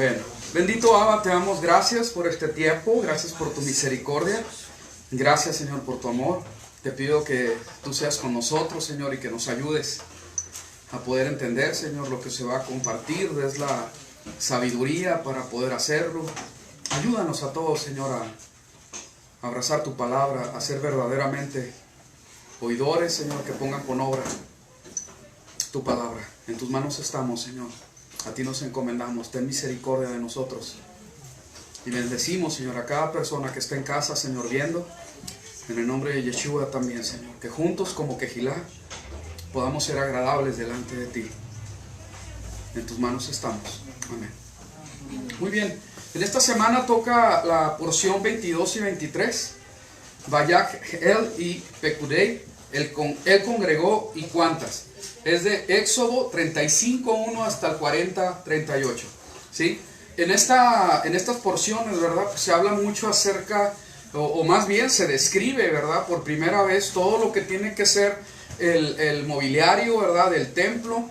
Bueno, bendito Abba, te damos gracias por este tiempo, gracias por tu misericordia, gracias Señor por tu amor. Te pido que tú seas con nosotros, Señor, y que nos ayudes a poder entender, Señor, lo que se va a compartir, des la sabiduría para poder hacerlo. Ayúdanos a todos, Señor, a abrazar tu palabra, a ser verdaderamente oidores, Señor, que pongan con obra tu palabra. En tus manos estamos, Señor. A ti nos encomendamos. Ten misericordia de nosotros. Y bendecimos, Señor, a cada persona que está en casa, Señor, viendo. En el nombre de Yeshua también, Señor. Que juntos, como Quejilá, podamos ser agradables delante de ti. En tus manos estamos. Amén. Muy bien. En esta semana toca la porción 22 y 23. Vayak él y Pekudei. Él congregó y cuántas. Es de Éxodo 35:1 hasta el 40:38. ¿Sí? En estas porciones, ¿verdad? Pues se habla mucho acerca, o más bien se describe, ¿verdad? Por primera vez todo lo que tiene que ser el mobiliario, ¿verdad? Del templo,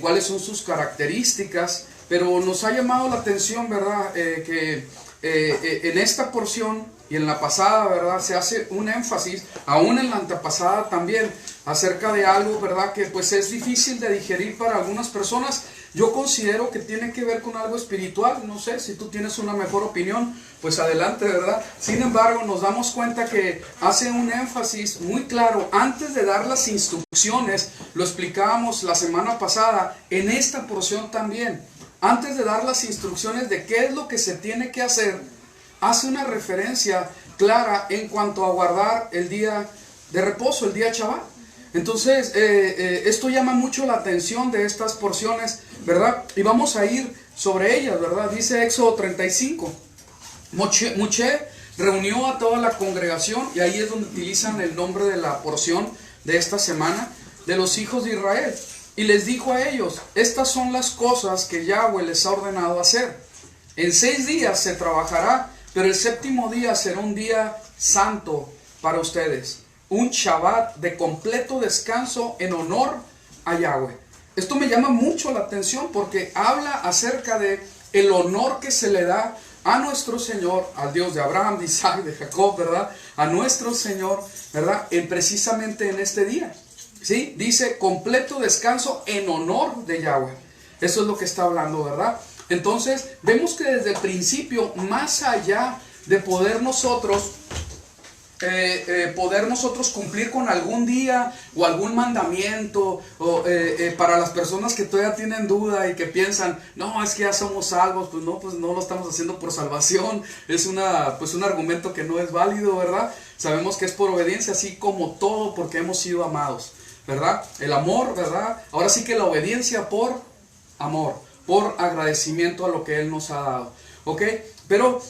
cuáles son sus características. Pero nos ha llamado la atención, ¿verdad? Que en esta porción y en la pasada, ¿verdad? Se hace un énfasis, aún en la antepasada también, acerca de algo, ¿verdad? Que pues es difícil de digerir para algunas personas. Yo considero que tiene que ver con algo espiritual. No sé, si tú tienes una mejor opinión, pues adelante, ¿verdad? Sin embargo, nos damos cuenta que hace un énfasis muy claro. Antes de dar las instrucciones, lo explicábamos la semana pasada, en esta porción también. Antes de dar las instrucciones de qué es lo que se tiene que hacer, hace una referencia clara en cuanto a guardar el día de reposo, el día Shabbat. Entonces, esto llama mucho la atención de estas porciones, ¿verdad? Y vamos a ir sobre ellas, ¿verdad? Dice Éxodo 35. Moshe reunió a toda la congregación, y ahí es donde utilizan el nombre de la porción de esta semana, de los hijos de Israel. Y les dijo a ellos, estas son las cosas que Yahweh les ha ordenado hacer. En 6 días se trabajará, pero el séptimo día será un día santo para ustedes. Un Shabbat de completo descanso en honor a Yahweh. Esto me llama mucho la atención porque habla acerca de el honor que se le da a nuestro Señor, al Dios de Abraham, de Isaac, de Jacob, ¿verdad? A nuestro Señor, ¿verdad? Precisamente en este día. ¿Sí? Dice completo descanso en honor de Yahweh. Eso es lo que está hablando, ¿verdad? Entonces vemos que desde el principio, más allá de poder nosotros cumplir con algún día o algún mandamiento, o para las personas que todavía tienen duda y que piensan, no, es que ya somos salvos, pues no lo estamos haciendo por salvación, es un argumento que no es válido, ¿verdad? Sabemos que es por obediencia, así como todo, porque hemos sido amados, ¿verdad? El amor, ¿verdad? Ahora sí que la obediencia por amor, por agradecimiento a lo que Él nos ha dado, ¿ok? Pero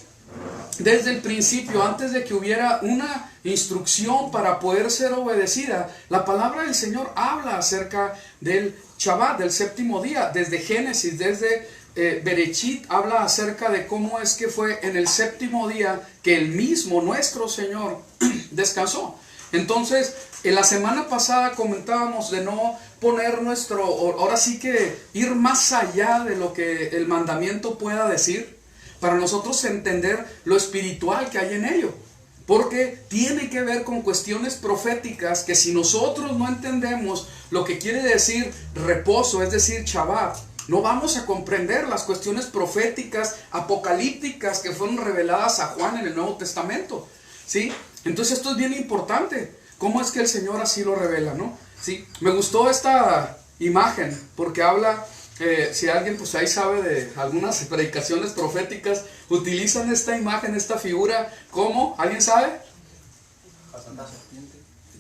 desde el principio, antes de que hubiera una instrucción para poder ser obedecida, la palabra del Señor habla acerca del Shabbat, del séptimo día. Desde Génesis, desde Berechit, habla acerca de cómo es que fue en el séptimo día que el mismo nuestro Señor descansó. Entonces, en la semana pasada comentábamos de no poner ahora sí que ir más allá de lo que el mandamiento pueda decir, para nosotros entender lo espiritual que hay en ello, porque tiene que ver con cuestiones proféticas que si nosotros no entendemos lo que quiere decir reposo, es decir, Shabbat, no vamos a comprender las cuestiones proféticas, apocalípticas que fueron reveladas a Juan en el Nuevo Testamento, ¿sí? Entonces esto es bien importante, cómo es que el Señor así lo revela, ¿no? ¿Sí? Me gustó esta imagen porque habla... si alguien pues ahí sabe de algunas predicaciones proféticas, utilizan esta imagen, esta figura, ¿cómo? ¿Alguien sabe?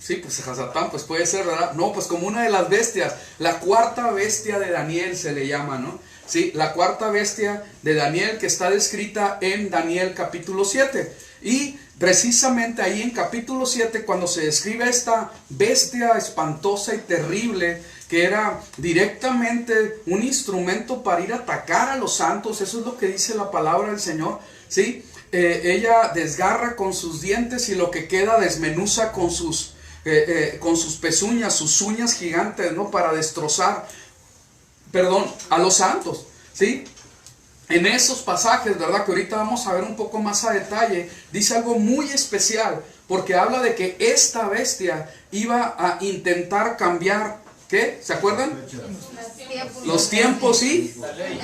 Sí, pues Hasatán, pues puede ser, ¿verdad? No, pues como una de las bestias, la cuarta bestia de Daniel se le llama, ¿no? Sí, la cuarta bestia de Daniel que está descrita en Daniel capítulo 7. Y precisamente ahí en capítulo 7, cuando se describe esta bestia espantosa y terrible, que era directamente un instrumento para ir a atacar a los santos, eso es lo que dice la palabra del Señor, ¿sí? Ella desgarra con sus dientes y lo que queda desmenuza con sus pezuñas, sus uñas gigantes, ¿no? Para destrozar, a los santos, ¿sí? en esos pasajes, ¿verdad? Que ahorita vamos a ver un poco más a detalle, dice algo muy especial, porque habla de que esta bestia iba a intentar cambiar, ¿qué? ¿Se acuerdan? Los tiempos y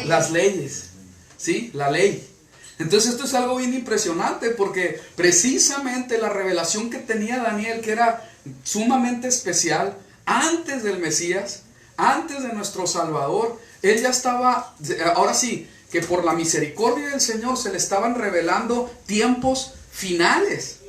las leyes, ¿sí? La ley. Entonces esto es algo bien impresionante, porque precisamente la revelación que tenía Daniel, que era sumamente especial, antes del Mesías, antes de nuestro Salvador, él ya estaba, ahora sí, que por la misericordia del Señor se le estaban revelando tiempos finales.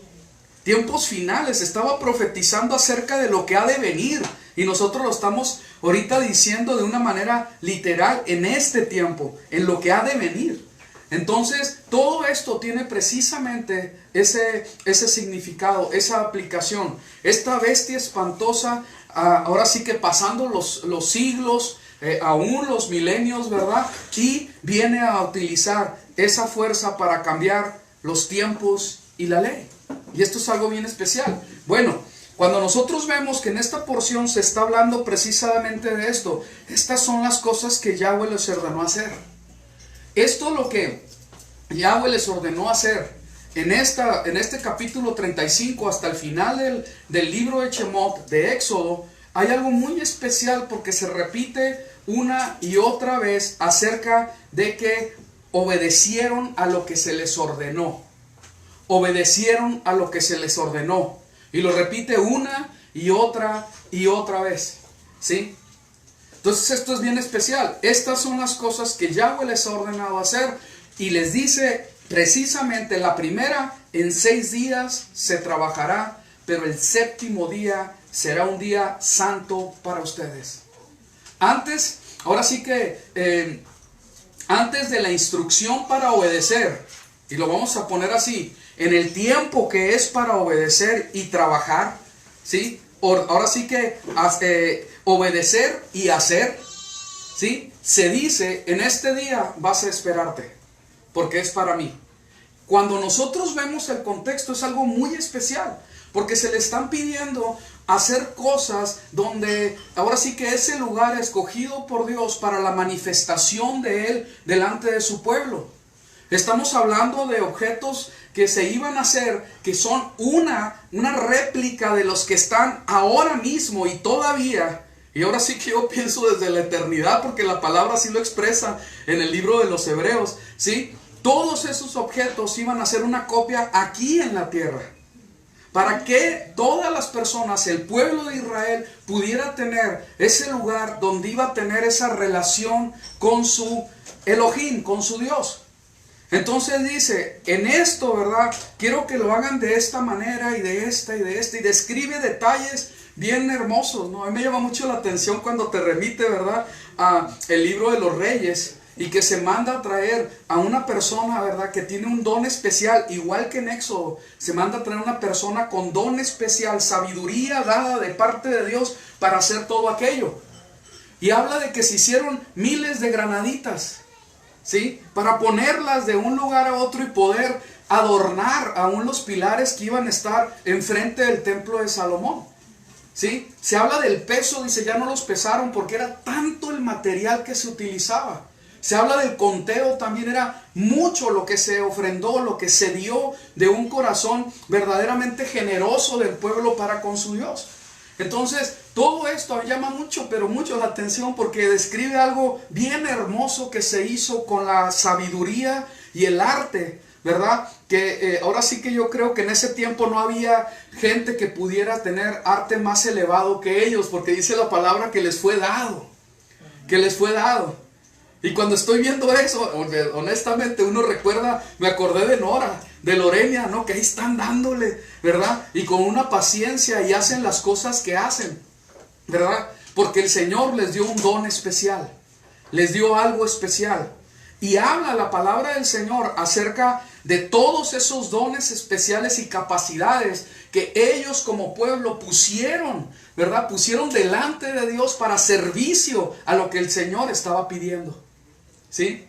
Tiempos finales, estaba profetizando acerca de lo que ha de venir. Y nosotros lo estamos ahorita diciendo de una manera literal en este tiempo, en lo que ha de venir. Entonces, todo esto tiene precisamente ese significado, esa aplicación. Esta bestia espantosa, ahora sí que pasando los siglos, aún los milenios, ¿verdad? Y viene a utilizar esa fuerza para cambiar los tiempos y la ley. Y esto es algo bien especial. Bueno, cuando nosotros vemos que en esta porción se está hablando precisamente de esto, estas son las cosas que Yahweh les ordenó hacer. Esto es lo que Yahweh les ordenó hacer en este capítulo 35 hasta el final del libro de Shemot, de Éxodo. Hay algo muy especial porque se repite una y otra vez acerca de que obedecieron a lo que se les ordenó. Obedecieron a lo que se les ordenó. Y lo repite una y otra vez. ¿Sí? Entonces esto es bien especial. Estas son las cosas que Yahweh les ha ordenado hacer. Y les dice precisamente la primera: en 6 días se trabajará, pero el 7º día será un día santo para ustedes. Antes, ahora sí que, antes de la instrucción para obedecer, y lo vamos a poner así, en el tiempo que es para obedecer y trabajar, ¿sí? Ahora sí que obedecer y hacer, ¿sí? Se dice, en este día vas a esperarte, porque es para mí. Cuando nosotros vemos el contexto es algo muy especial, porque se le están pidiendo hacer cosas donde ahora sí que ese lugar escogido por Dios para la manifestación de Él delante de su pueblo. Estamos hablando de objetos que se iban a hacer, que son una réplica de los que están ahora mismo y todavía. Y ahora sí que yo pienso desde la eternidad, porque la palabra así lo expresa en el libro de los Hebreos, ¿sí? Todos esos objetos iban a ser una copia aquí en la tierra, para que todas las personas, el pueblo de Israel, pudiera tener ese lugar donde iba a tener esa relación con su Elohim, con su Dios. Entonces dice, en esto, ¿verdad? Quiero que lo hagan de esta manera y de esta y de esta, y describe detalles bien hermosos, ¿no? A mí me llama mucho la atención cuando te remite, ¿verdad?, a el libro de los Reyes, y que se manda a traer a una persona, ¿verdad?, que tiene un don especial, igual que en Éxodo, se manda a traer a una persona con don especial, sabiduría dada de parte de Dios para hacer todo aquello. Y habla de que se hicieron miles de granaditas, ¿sí?, para ponerlas de un lugar a otro y poder adornar aún los pilares que iban a estar enfrente del templo de Salomón. ¿Sí? Se habla del peso, dice, ya no los pesaron porque era tanto el material que se utilizaba. Se habla del conteo, también era mucho lo que se ofrendó, lo que se dio de un corazón verdaderamente generoso del pueblo para con su Dios. Entonces, todo esto llama mucho, pero mucho la atención, porque describe algo bien hermoso que se hizo con la sabiduría y el arte, ¿verdad? Que ahora sí que yo creo que en ese tiempo no había gente que pudiera tener arte más elevado que ellos, porque dice la palabra que les fue dado, que les fue dado. Y cuando estoy viendo eso, honestamente uno recuerda, me acordé de Nora, de Lorena, ¿no? Que ahí están dándole, ¿verdad? Y con una paciencia y hacen las cosas que hacen, ¿verdad? Porque el Señor les dio un don especial, les dio algo especial. Y habla la palabra del Señor acerca de todos esos dones especiales y capacidades que ellos como pueblo pusieron, ¿verdad? Pusieron delante de Dios para servicio a lo que el Señor estaba pidiendo, ¿sí?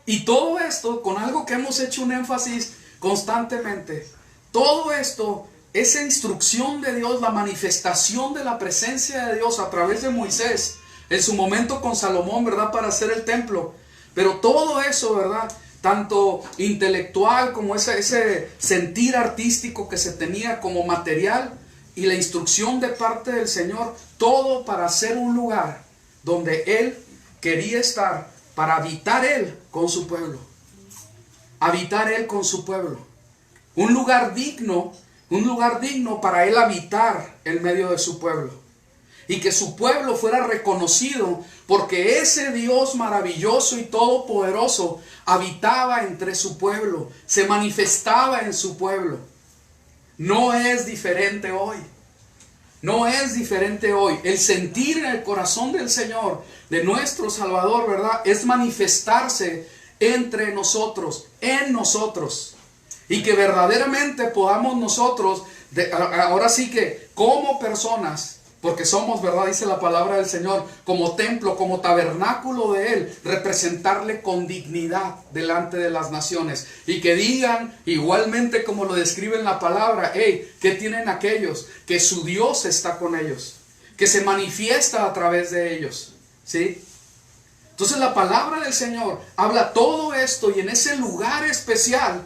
Y todo esto con algo que hemos hecho un énfasis constantemente. Todo esto, esa instrucción de Dios, la manifestación de la presencia de Dios a través de Moisés, en su momento con Salomón, ¿verdad?, para hacer el templo. Pero todo eso, ¿verdad? Tanto intelectual como ese sentir artístico que se tenía como material y la instrucción de parte del Señor, todo para hacer un lugar donde Él quería estar, para habitar Él con su pueblo. Habitar Él con su pueblo. Un lugar digno para Él habitar en medio de su pueblo. Y que su pueblo fuera reconocido porque ese Dios maravilloso y todopoderoso habitaba entre su pueblo, se manifestaba en su pueblo. No es diferente hoy. No es diferente hoy. El sentir en el corazón del Señor, de nuestro Salvador, ¿verdad? Es manifestarse entre nosotros, en nosotros. Y que verdaderamente podamos nosotros, ahora sí que como personas, porque somos, ¿verdad? Dice la palabra del Señor, como templo, como tabernáculo de Él, representarle con dignidad delante de las naciones. Y que digan, igualmente como lo describe en la palabra, hey, ¿qué tienen aquellos? Que su Dios está con ellos, que se manifiesta a través de ellos, ¿sí? Entonces la palabra del Señor habla todo esto y en ese lugar especial,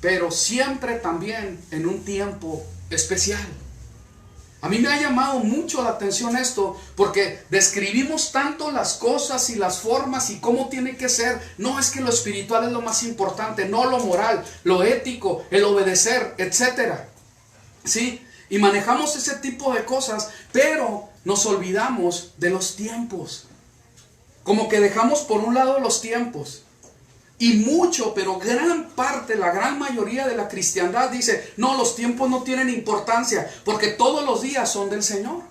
pero siempre también en un tiempo especial. A mí me ha llamado mucho la atención esto, porque describimos tanto las cosas y las formas y cómo tiene que ser. No es que lo espiritual es lo más importante, no lo moral, lo ético, el obedecer, etcétera. ¿Sí? Y manejamos ese tipo de cosas, pero nos olvidamos de los tiempos. Como que dejamos por un lado los tiempos. Y mucho, pero gran parte, la gran mayoría de la cristiandad dice, no, los tiempos no tienen importancia, porque todos los días son del Señor.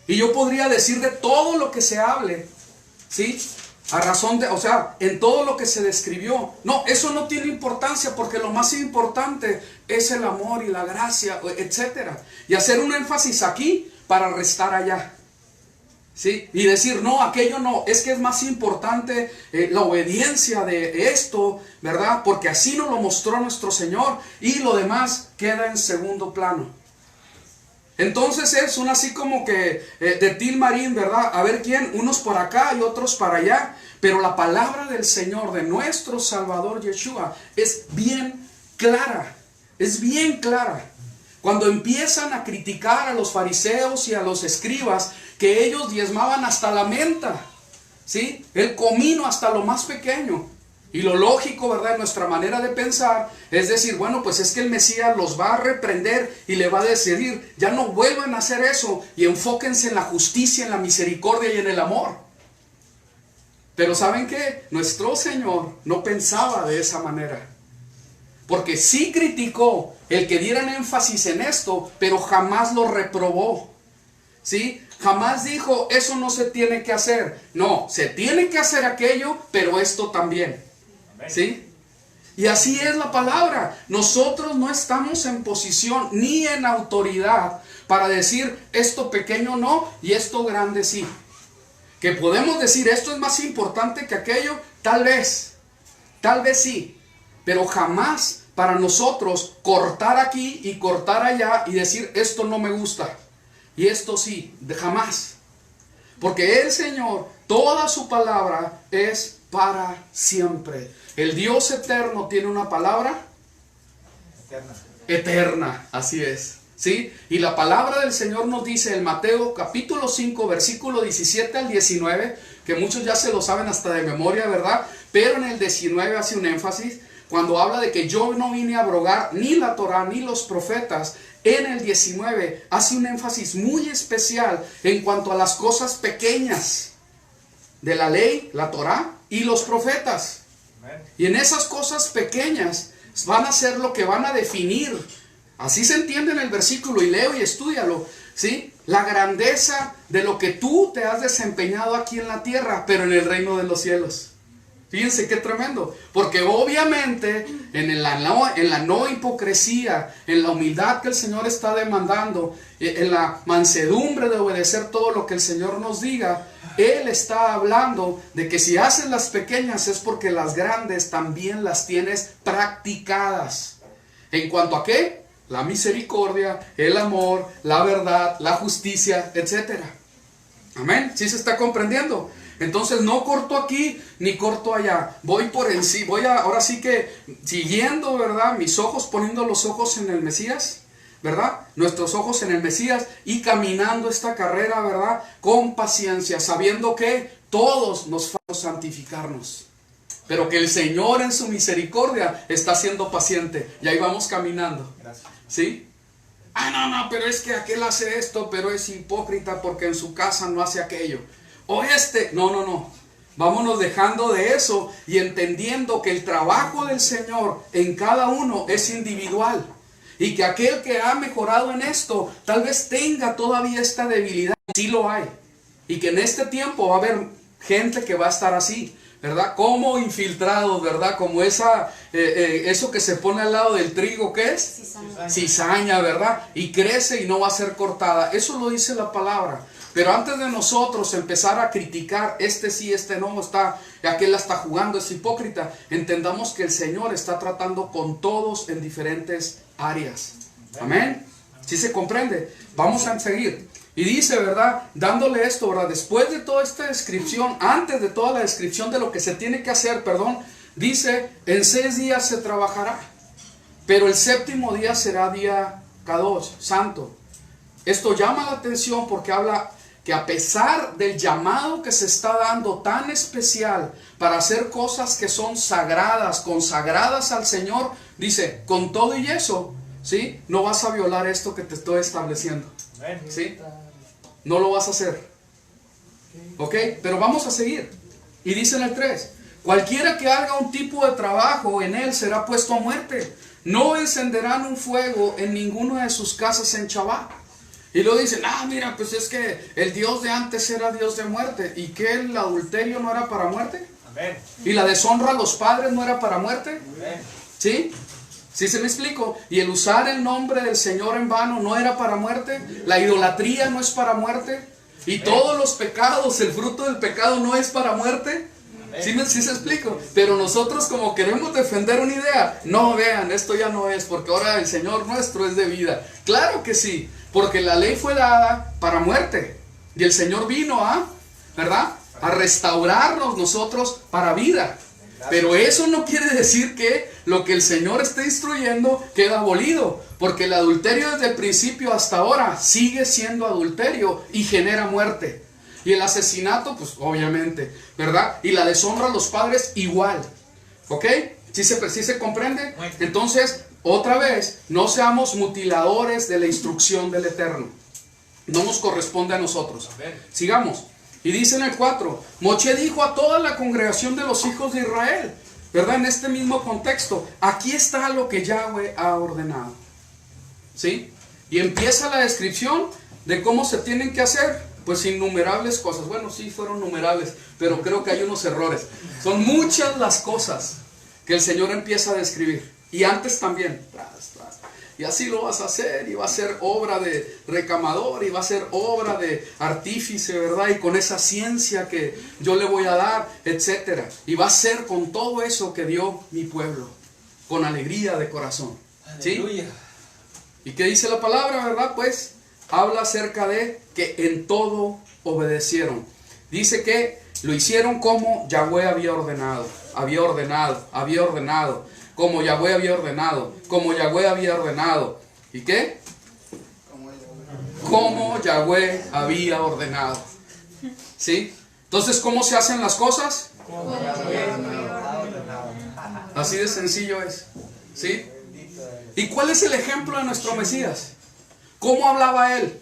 Y yo podría decir de todo lo que se hable, ¿sí? A razón de, o sea, en todo lo que se describió. No, eso no tiene importancia, porque lo más importante es el amor y la gracia, etcétera. Y hacer un énfasis aquí para restar allá. ¿Sí? Y decir, no, aquello no, es que es más importante la obediencia de esto, ¿verdad? Porque así nos lo mostró nuestro Señor y lo demás queda en segundo plano. Entonces es un así como que de Tilmarín, ¿verdad? A ver quién, unos por acá y otros para allá, pero la palabra del Señor, de nuestro Salvador Yeshua, es bien clara, es bien clara. Cuando empiezan a criticar a los fariseos y a los escribas, que ellos diezmaban hasta la menta, ¿sí? El comino hasta lo más pequeño. Y lo lógico, ¿verdad? Nuestra manera de pensar es decir, bueno, pues es que el Mesías los va a reprender y le va a decir, ya no vuelvan a hacer eso y enfóquense en la justicia, en la misericordia y en el amor. Pero ¿saben qué? Nuestro Señor no pensaba de esa manera. Porque sí criticó el que dieran énfasis en esto, pero jamás lo reprobó. ¿Sí? Jamás dijo, eso no se tiene que hacer. No, se tiene que hacer aquello, pero esto también. ¿Sí? Y así es la palabra. Nosotros no estamos en posición ni en autoridad para decir esto pequeño no y esto grande sí. Que podemos decir esto es más importante que aquello, tal vez sí, pero jamás para nosotros cortar aquí y cortar allá y decir esto no me gusta y esto sí, jamás. Porque el Señor, toda su palabra es para siempre. El Dios eterno tiene una palabra eterna, así es. ¿Sí? Y la palabra del Señor nos dice en Mateo capítulo 5, versículo 17 al 19, que muchos ya se lo saben hasta de memoria, ¿verdad? Pero en el 19 hace un énfasis, cuando habla de que yo no vine a abrogar ni la Torá ni los profetas. En el 19 hace un énfasis muy especial en cuanto a las cosas pequeñas de la ley, la Torá y los profetas. Y en esas cosas pequeñas van a ser lo que van a definir. Así se entiende en el versículo y leo y estúdialo, ¿sí? La grandeza de lo que tú te has desempeñado aquí en la tierra, pero en el reino de los cielos. Fíjense qué tremendo, porque obviamente en la no hipocresía, en la humildad que el Señor está demandando, en la mansedumbre de obedecer todo lo que el Señor nos diga, Él está hablando de que si haces las pequeñas es porque las grandes también las tienes practicadas. ¿En cuanto a qué? La misericordia, el amor, la verdad, la justicia, etc. Amén. ¿Sí se está comprendiendo? Entonces no corto aquí ni corto allá. Voy por en sí, ahora sí que siguiendo, ¿verdad? Mis ojos, poniendo los ojos en el Mesías, ¿verdad? Nuestros ojos en el Mesías y caminando esta carrera, ¿verdad? Con paciencia, sabiendo que todos nos falta santificarnos. Pero que el Señor en su misericordia está siendo paciente. Y ahí vamos caminando. ¿Sí? No, pero es que aquel hace esto, pero es hipócrita porque en su casa no hace aquello. O no. Vámonos dejando de eso y entendiendo que el trabajo del Señor en cada uno es individual. Y que aquel que ha mejorado en esto, tal vez tenga todavía esta debilidad. Sí lo hay. Y que en este tiempo va a haber gente que va a estar así, ¿verdad? Como infiltrados, ¿verdad? Como eso que se pone al lado del trigo, ¿qué es? Cizaña, ¿verdad? Y crece y no va a ser cortada. Eso lo dice la palabra. Pero antes de nosotros empezar a criticar, sí, no, aquel la está jugando, es hipócrita, entendamos que el Señor está tratando con todos en diferentes áreas. Amén. ¿Sí se comprende? Vamos a seguir. Y dice, ¿verdad? Dándole esto, ¿verdad? Después de toda esta descripción, antes de toda la descripción de lo que se tiene que hacer, dice, en 6 días se trabajará, pero el 7º día será día Kadosh, santo. Esto llama la atención porque habla que a pesar del llamado que se está dando tan especial para hacer cosas que son sagradas, consagradas al Señor, dice, con todo y eso, ¿sí? No vas a violar esto que te estoy estableciendo, ¿sí? No lo vas a hacer, ¿ok? Pero vamos a seguir. Y dice en el 3, cualquiera que haga un tipo de trabajo en él será puesto a muerte. No encenderán un fuego en ninguna de sus casas en Shabbat. Y luego dicen, mira, pues es que el Dios de antes era Dios de muerte. ¿Y que el adulterio no era para muerte? Amén. ¿Y la deshonra a los padres no era para muerte? Amén. ¿Sí? ¿Sí se me explico? Y el usar el nombre del Señor en vano no era para muerte. La idolatría no es para muerte. Y todos los pecados, el fruto del pecado no es para muerte. ¿Sí se explico? Pero nosotros como queremos defender una idea, no, vean, esto ya no es, porque ahora el Señor nuestro es de vida. Claro que sí, porque la ley fue dada para muerte. Y el Señor vino ¿verdad? A restaurarnos nosotros para vida. Pero eso no quiere decir que lo que el Señor está instruyendo queda abolido. Porque el adulterio desde el principio hasta ahora sigue siendo adulterio y genera muerte. Y el asesinato, pues obviamente, ¿verdad? Y la deshonra a los padres igual. ¿Ok? ¿Sí se comprende? Entonces, otra vez, no seamos mutiladores de la instrucción del Eterno. No nos corresponde a nosotros. Sigamos. Y dice en el 4, Moshe dijo a toda la congregación de los hijos de Israel, ¿verdad? En este mismo contexto, aquí está lo que Yahweh ha ordenado. ¿Sí? Y empieza la descripción de cómo se tienen que hacer. Pues innumerables cosas. Bueno, sí fueron numerables, pero creo que hay unos errores. Son muchas las cosas que el Señor empieza a describir. Y antes también. Y así lo vas a hacer. Y va a ser obra de recamador. Y va a ser obra de artífice, ¿verdad? Y con esa ciencia que yo le voy a dar, etcétera. Y va a ser con todo eso que dio mi pueblo. Con alegría de corazón. ¿Sí? Aleluya. ¿Y qué dice la palabra, verdad? Pues habla acerca de que en todo obedecieron. Dice que lo hicieron como Yahweh había ordenado. Como Yahweh había ordenado. Como Yahweh había ordenado. ¿Y qué? Como Yahweh había ordenado. ¿Sí? Entonces, ¿cómo se hacen las cosas? Así de sencillo es. ¿Sí? ¿Y cuál es el ejemplo de nuestro Mesías? ¿Cómo hablaba él?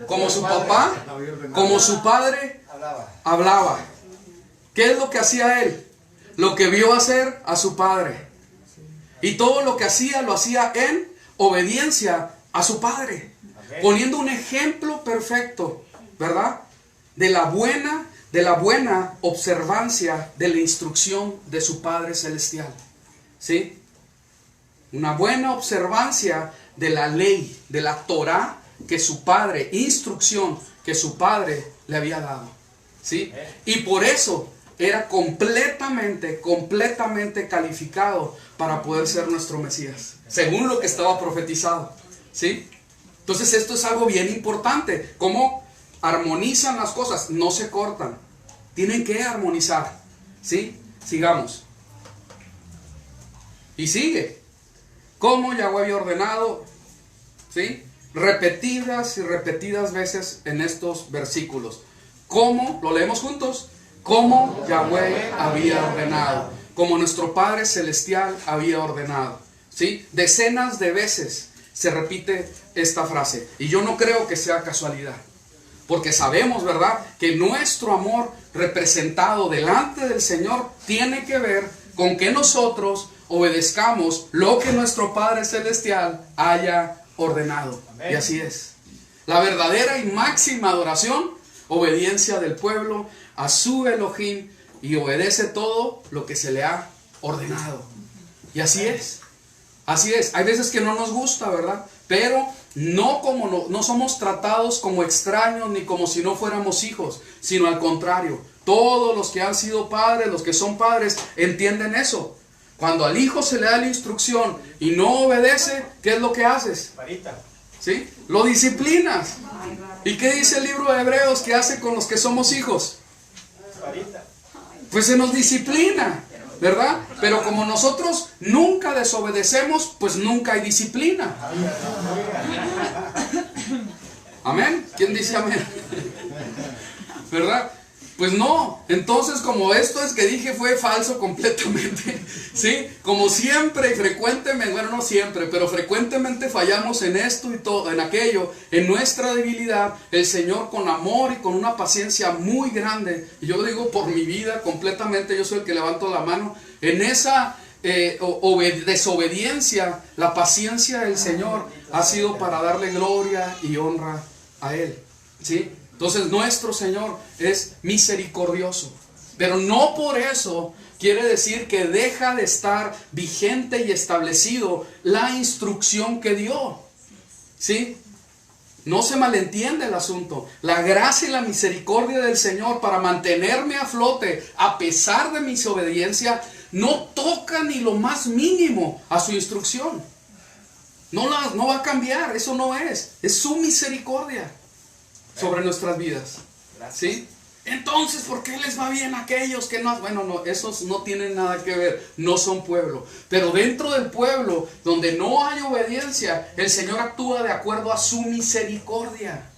Como su papá, como su padre hablaba. ¿Qué es lo que hacía él? Lo que vio hacer a su padre. Y todo lo que hacía, lo hacía en obediencia a su padre. Poniendo un ejemplo perfecto, ¿verdad? De la buena observancia de la instrucción de su Padre Celestial. ¿Sí? Una buena observancia de la ley, de la Torah que su padre, instrucción que su padre le había dado. ¿Sí? Y por eso era completamente calificado para poder ser nuestro Mesías, según lo que estaba profetizado. ¿Sí? Entonces esto es algo bien importante. ¿Cómo armonizan las cosas, no se cortan. Tienen que armonizar. ¿Sí? Sigamos. Y sigue. Como Yahweh había ordenado, ¿sí? Repetidas y repetidas veces en estos versículos. Como, lo leemos juntos, como Yahweh había ordenado, como nuestro Padre Celestial había ordenado. ¿Sí? Decenas de veces se repite esta frase. Y yo no creo que sea casualidad. Porque sabemos, ¿verdad?, que nuestro amor representado delante del Señor tiene que ver con que nosotros obedezcamos lo que nuestro Padre Celestial haya ordenado. Amén. Y así es. La verdadera y máxima adoración, obediencia del pueblo a su Elohim, y obedece todo lo que se le ha ordenado. Y así es. Así es. Hay veces que no nos gusta, ¿verdad? Pero no somos tratados como extraños ni como si no fuéramos hijos, sino al contrario. Todos los que han sido padres, los que son padres, entienden eso. Cuando al hijo se le da la instrucción y no obedece, ¿qué es lo que haces? ¿Sí? Lo disciplinas. ¿Y qué dice el libro de Hebreos que hace con los que somos hijos? Pues se nos disciplina, ¿verdad? Pero como nosotros nunca desobedecemos, pues nunca hay disciplina. ¿Amén? ¿Quién dice amén? ¿Verdad? Pues no. Entonces, como esto es que dije fue falso completamente, ¿sí? Como siempre y frecuentemente, bueno, no siempre, pero frecuentemente fallamos en esto y todo, en aquello, en nuestra debilidad, el Señor con amor y con una paciencia muy grande, y yo lo digo por mi vida completamente, yo soy el que levanto la mano, en esa desobediencia, la paciencia del Señor ha sido para darle gloria y honra a Él, ¿sí? Entonces nuestro Señor es misericordioso, pero no por eso quiere decir que deja de estar vigente y establecido la instrucción que dio, ¿sí? No se malentiende el asunto. La gracia y la misericordia del Señor para mantenerme a flote a pesar de mi desobediencia no toca ni lo más mínimo a su instrucción. No va a cambiar, eso no es su misericordia sobre nuestras vidas, ¿sí? Entonces, ¿por qué les va bien a aquellos que no? Bueno, no, esos no tienen nada que ver, no son pueblo. Pero dentro del pueblo, donde no hay obediencia, el Señor actúa de acuerdo a su misericordia.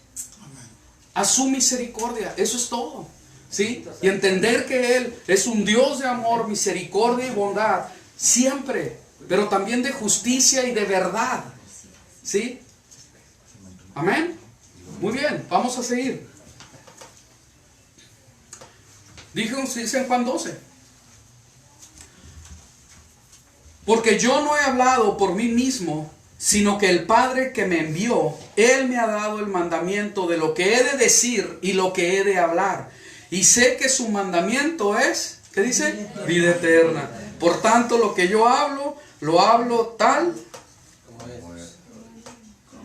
A su misericordia, eso es todo, ¿sí? Y entender que Él es un Dios de amor, misericordia y bondad, siempre, pero también de justicia y de verdad, ¿sí? Amén. Muy bien, vamos a seguir. Dice en Juan 12. Porque yo no he hablado por mí mismo, sino que el Padre que me envió, Él me ha dado el mandamiento de lo que he de decir y lo que he de hablar. Y sé que su mandamiento es, ¿qué dice? Vida eterna. Por tanto, lo que yo hablo, lo hablo tal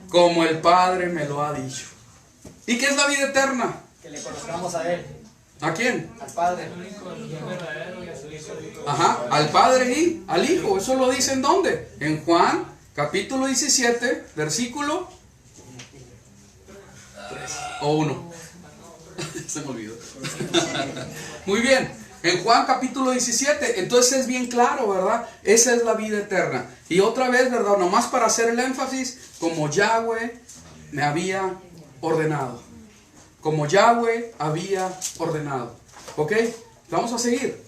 como el Padre me lo ha dicho. ¿Y qué es la vida eterna? Que le conozcamos a Él. ¿A quién? Al Padre. Ajá, al Padre y al Hijo. Eso lo dice en ¿dónde? En Juan, capítulo 17, versículo 3 o 1. Se me olvidó. Muy bien, en Juan capítulo 17, entonces es bien claro, ¿verdad? Esa es la vida eterna. Y otra vez, ¿verdad? Nomás para hacer el énfasis, como Yahweh me había ordenado. Como Yahweh había ordenado. ¿Ok? Vamos a seguir.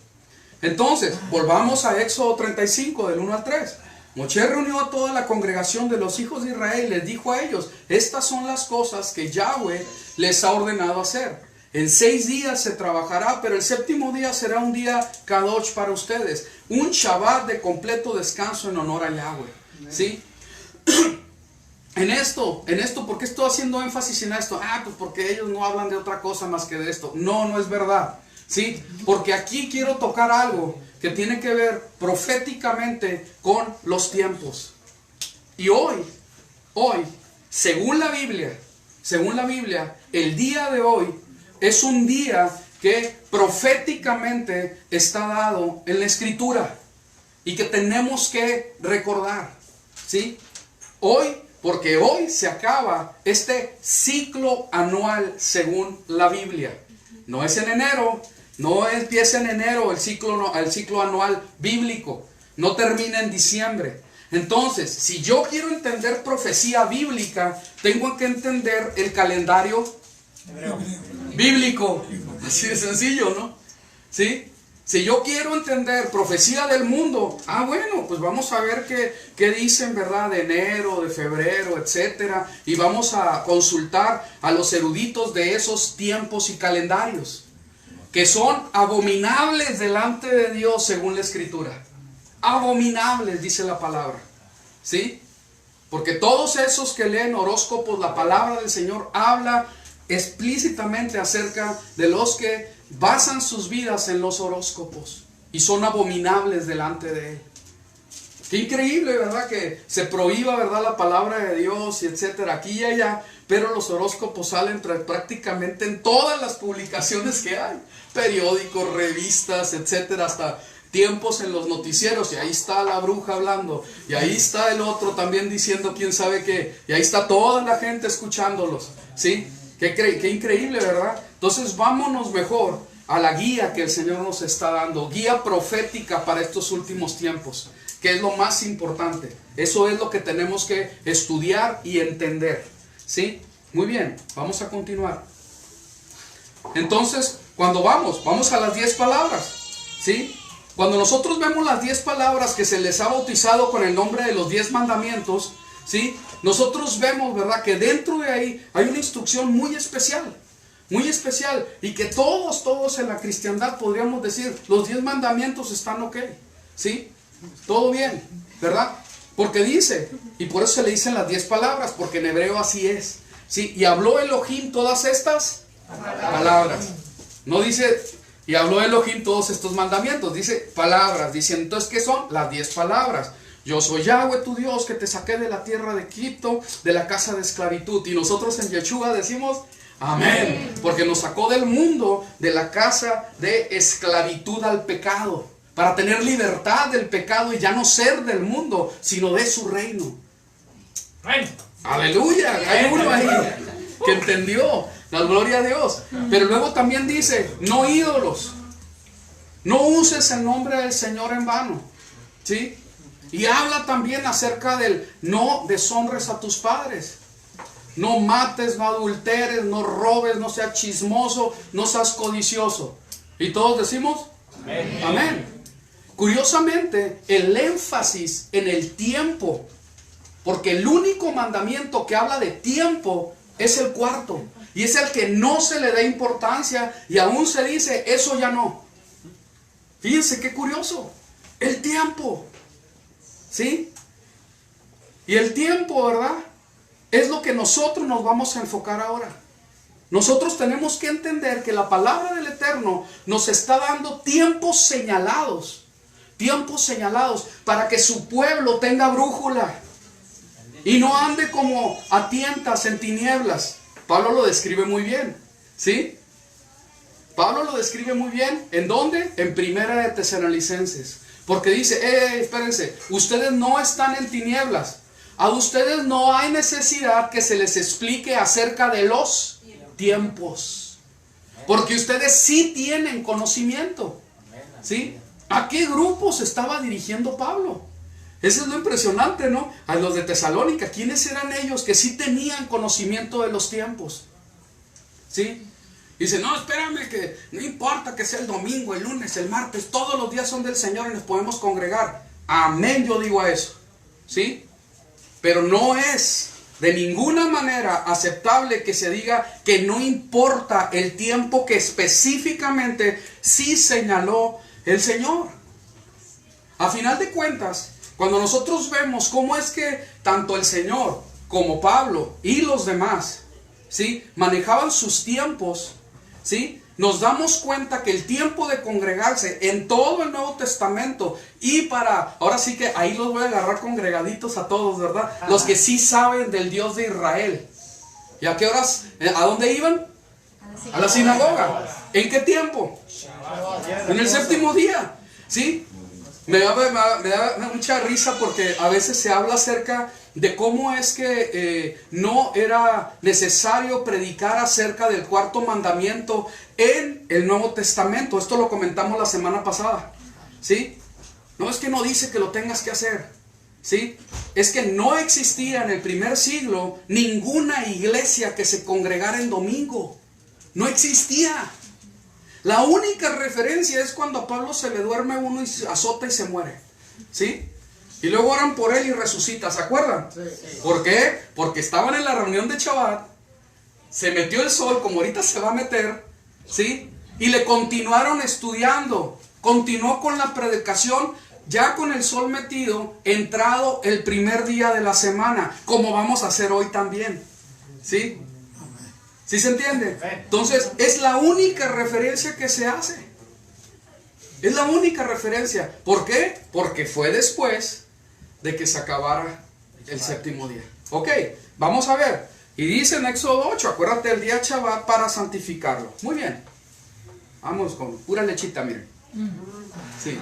Entonces, volvamos a Éxodo 35, del 1 al 3. Moshe reunió a toda la congregación de los hijos de Israel y les dijo a ellos: estas son las cosas que Yahweh les ha ordenado hacer. En 6 días se trabajará, pero el séptimo día será un día Kadosh para ustedes. Un Shabbat de completo descanso en honor a Yahweh. ¿Sí? En esto, ¿por qué estoy haciendo énfasis en esto? Pues porque ellos no hablan de otra cosa más que de esto. No es verdad, ¿sí? Porque aquí quiero tocar algo que tiene que ver proféticamente con los tiempos. Y hoy, según la Biblia, el día de hoy es un día que proféticamente está dado en la Escritura y que tenemos que recordar, ¿sí? Hoy Porque hoy se acaba este ciclo anual según la Biblia. No es en enero, no empieza en enero el ciclo anual bíblico. No termina en diciembre. Entonces, si yo quiero entender profecía bíblica, tengo que entender el calendario bíblico. Así de sencillo, ¿no? ¿Sí? Si yo quiero entender profecía del mundo, bueno, pues vamos a ver qué dicen, ¿verdad? De enero, de febrero, etcétera. Y vamos a consultar a los eruditos de esos tiempos y calendarios, que son abominables delante de Dios según la Escritura. Abominables, dice la palabra. ¿Sí? Porque todos esos que leen horóscopos, la palabra del Señor habla explícitamente acerca de los que basan sus vidas en los horóscopos y son abominables delante de Él. Qué increíble, ¿verdad? Que se prohíba, ¿verdad?, la palabra de Dios y etcétera, aquí y allá, pero los horóscopos salen prácticamente en todas las publicaciones que hay, periódicos, revistas, etcétera, hasta tiempos en los noticieros, y ahí está la bruja hablando, y ahí está el otro también diciendo quién sabe qué, y ahí está toda la gente escuchándolos, ¿sí? Qué increíble, ¿verdad? Entonces vámonos mejor a la guía que el Señor nos está dando, guía profética para estos últimos tiempos, que es lo más importante. Eso es lo que tenemos que estudiar y entender, ¿sí? Muy bien, vamos a continuar. Entonces, cuando vamos a las 10 palabras, ¿sí? Cuando nosotros vemos las 10 palabras que se les ha bautizado con el nombre de los 10 mandamientos, ¿sí? Nosotros vemos, ¿verdad?, que dentro de ahí hay una instrucción muy especial, y que todos en la cristiandad podríamos decir, los 10 mandamientos están ok, ¿sí? Todo bien, ¿verdad? Porque dice, y por eso se le dicen las 10 palabras, porque en hebreo así es, ¿sí? Y habló Elohim todas estas palabras. No dice, y habló Elohim todos estos mandamientos, dice palabras, dice, entonces, ¿qué son? Las 10 palabras. Yo soy Yahweh tu Dios, que te saqué de la tierra de Egipto, de la casa de esclavitud. Y nosotros en Yeshua decimos, amén, porque nos sacó del mundo, de la casa de esclavitud al pecado, para tener libertad del pecado y ya no ser del mundo, sino de su reino. Aleluya, hay uno ahí que entendió, la gloria a Dios. Pero luego también dice, no ídolos, no uses el nombre del Señor en vano, ¿sí? Y habla también acerca del no deshonres a tus padres. No mates, no adulteres, no robes, no seas chismoso, no seas codicioso. Y todos decimos, amén. Amén. Curiosamente, el énfasis en el tiempo, porque el único mandamiento que habla de tiempo es el cuarto, y es el que no se le da importancia, y aún se dice, eso ya no. Fíjense qué curioso, el tiempo, ¿sí? Y el tiempo, ¿verdad?, es lo que nosotros nos vamos a enfocar ahora. Nosotros tenemos que entender que la palabra del Eterno nos está dando tiempos señalados para que su pueblo tenga brújula y no ande como a tientas en tinieblas. Pablo lo describe muy bien, ¿sí? Pablo lo describe muy bien. ¿En dónde? En Primera de Tesalonicenses. Porque dice, espérense, ustedes no están en tinieblas. A ustedes no hay necesidad que se les explique acerca de los tiempos, porque ustedes sí tienen conocimiento, ¿sí? ¿A qué grupo se estaba dirigiendo Pablo? Eso es lo impresionante, ¿no? A los de Tesalónica. ¿Quiénes eran ellos que sí tenían conocimiento de los tiempos? ¿Sí? Dice, no, espérame, que no importa que sea el domingo, el lunes, el martes, todos los días son del Señor y nos podemos congregar. Amén, yo digo a eso, ¿sí? Pero no es de ninguna manera aceptable que se diga que no importa el tiempo que específicamente sí señaló el Señor. A final de cuentas, cuando nosotros vemos cómo es que tanto el Señor como Pablo y los demás, ¿sí?, manejaban sus tiempos, ¿sí?, nos damos cuenta que el tiempo de congregarse en todo el Nuevo Testamento, y ahora sí que ahí los voy a agarrar congregaditos a todos, ¿verdad? Los que sí saben del Dios de Israel. ¿Y a qué horas? ¿A dónde iban? A la sinagoga. ¿En qué tiempo? En el séptimo día, ¿sí? Me da mucha risa porque a veces se habla acerca de cómo es que no era necesario predicar acerca del cuarto mandamiento en el Nuevo Testamento. Esto lo comentamos la semana pasada, ¿sí? No es que no dice que lo tengas que hacer, ¿sí? Es que no existía en el primer siglo ninguna iglesia que se congregara en domingo. No existía. La única referencia es cuando a Pablo se le duerme uno y se azota y se muere, ¿sí? Y luego oran por él y resucita, ¿se acuerdan? Sí. ¿Por qué? Porque estaban en la reunión de Shabbat, se metió el sol, como ahorita se va a meter, ¿sí? Y le continuaron estudiando, continuó con la predicación, ya con el sol metido, entrado el primer día de la semana, como vamos a hacer hoy también, ¿sí? ¿Sí se entiende? Entonces, es la única referencia que se hace. Es la única referencia. ¿Por qué? Porque fue después de que se acabara el séptimo día. Ok, vamos a ver. Y dice en Éxodo 8, acuérdate el día Shabbat para santificarlo. Muy bien. Vamos con pura lechita, miren. Sí.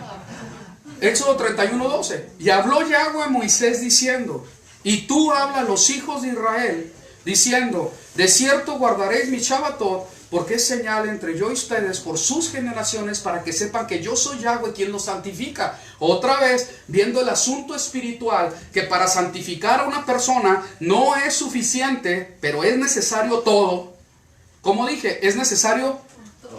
Éxodo 31, 12. Y habló Yahweh a Moisés diciendo, y tú habla a los hijos de Israel, diciendo, de cierto guardaréis mi Shabbatot, porque es señal entre yo y ustedes por sus generaciones, para que sepan que yo soy Yahweh quien los santifica. Otra vez, viendo el asunto espiritual, que para santificar a una persona no es suficiente, pero es necesario todo. Como dije, es necesario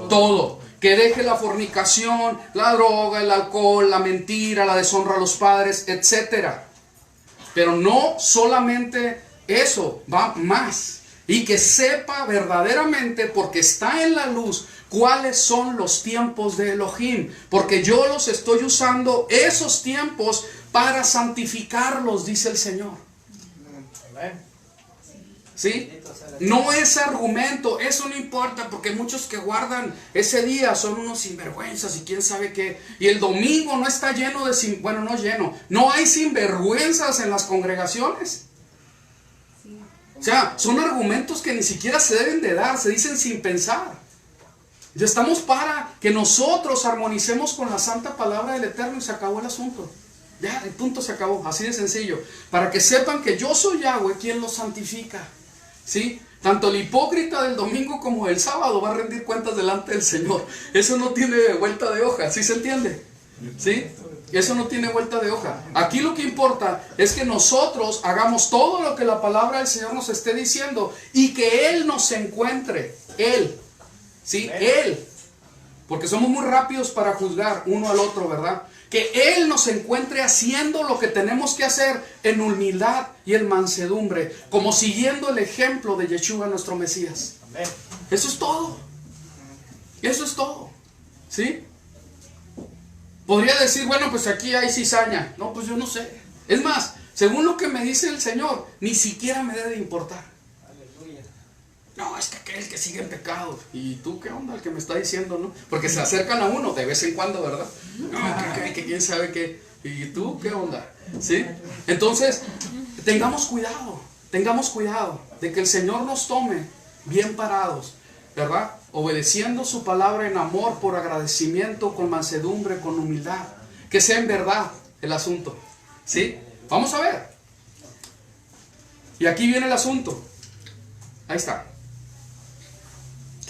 todo. Que deje la fornicación, la droga, el alcohol, la mentira, la deshonra a los padres, etc. Pero no solamente eso, va más. Y que sepa verdaderamente, porque está en la luz, cuáles son los tiempos de Elohim. Porque yo los estoy usando, esos tiempos, para santificarlos, dice el Señor. ¿Sí? No es argumento, eso no importa, porque muchos que guardan ese día son unos sinvergüenzas y quién sabe qué. Y el domingo no está lleno de, bueno, no lleno, no hay sinvergüenzas en las congregaciones. O sea, son argumentos que ni siquiera se deben de dar, se dicen sin pensar. Ya estamos para que nosotros armonicemos con la santa palabra del Eterno y se acabó el asunto. Ya, el punto se acabó, así de sencillo. Para que sepan que yo soy Yahweh quien los santifica. ¿Sí? Tanto el hipócrita del domingo como del sábado va a rendir cuentas delante del Señor. Eso no tiene vuelta de hoja, ¿sí se entiende? ¿Sí? Eso no tiene vuelta de hoja. Aquí lo que importa es que nosotros hagamos todo lo que la palabra del Señor nos esté diciendo y que Él nos encuentre. Él. ¿Sí? Él. Porque somos muy rápidos para juzgar uno al otro, ¿verdad? Que Él nos encuentre haciendo lo que tenemos que hacer en humildad y en mansedumbre, como siguiendo el ejemplo de Yeshua, nuestro Mesías. Eso es todo. Eso es todo. ¿Sí? Podría decir, bueno, pues aquí hay cizaña. No, pues yo no sé. Es más, según lo que me dice el Señor, ni siquiera me debe importar. Aleluya. No, es que aquel que sigue en pecado. ¿Y tú qué onda? El que me está diciendo, ¿no? Porque se acercan a uno de vez en cuando, ¿verdad? No, que quién sabe qué. ¿Y tú qué onda? ¿Sí? Entonces, tengamos cuidado de que el Señor nos tome bien parados, ¿verdad? Obedeciendo su palabra en amor, por agradecimiento, con mansedumbre, con humildad. Que sea en verdad el asunto. ¿Sí? Vamos a ver. Y aquí viene el asunto. Ahí está.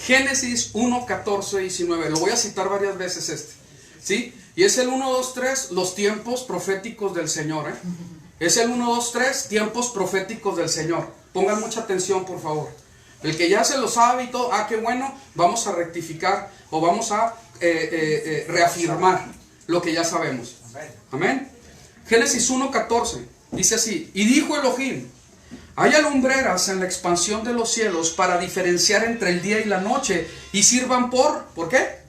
Génesis 1, 14, 19. Lo voy a citar varias veces este. ¿Sí? Y es el 1, 2, 3, los tiempos proféticos del Señor. Es el 1, 2, 3, tiempos proféticos del Señor. Pongan mucha atención, por favor. El que ya se lo sabe y todo, qué bueno, vamos a rectificar o vamos a reafirmar lo que ya sabemos. Amén. Génesis 1:14 dice así: y dijo Elohim, haya lumbreras en la expansión de los cielos para diferenciar entre el día y la noche y sirvan ¿por qué?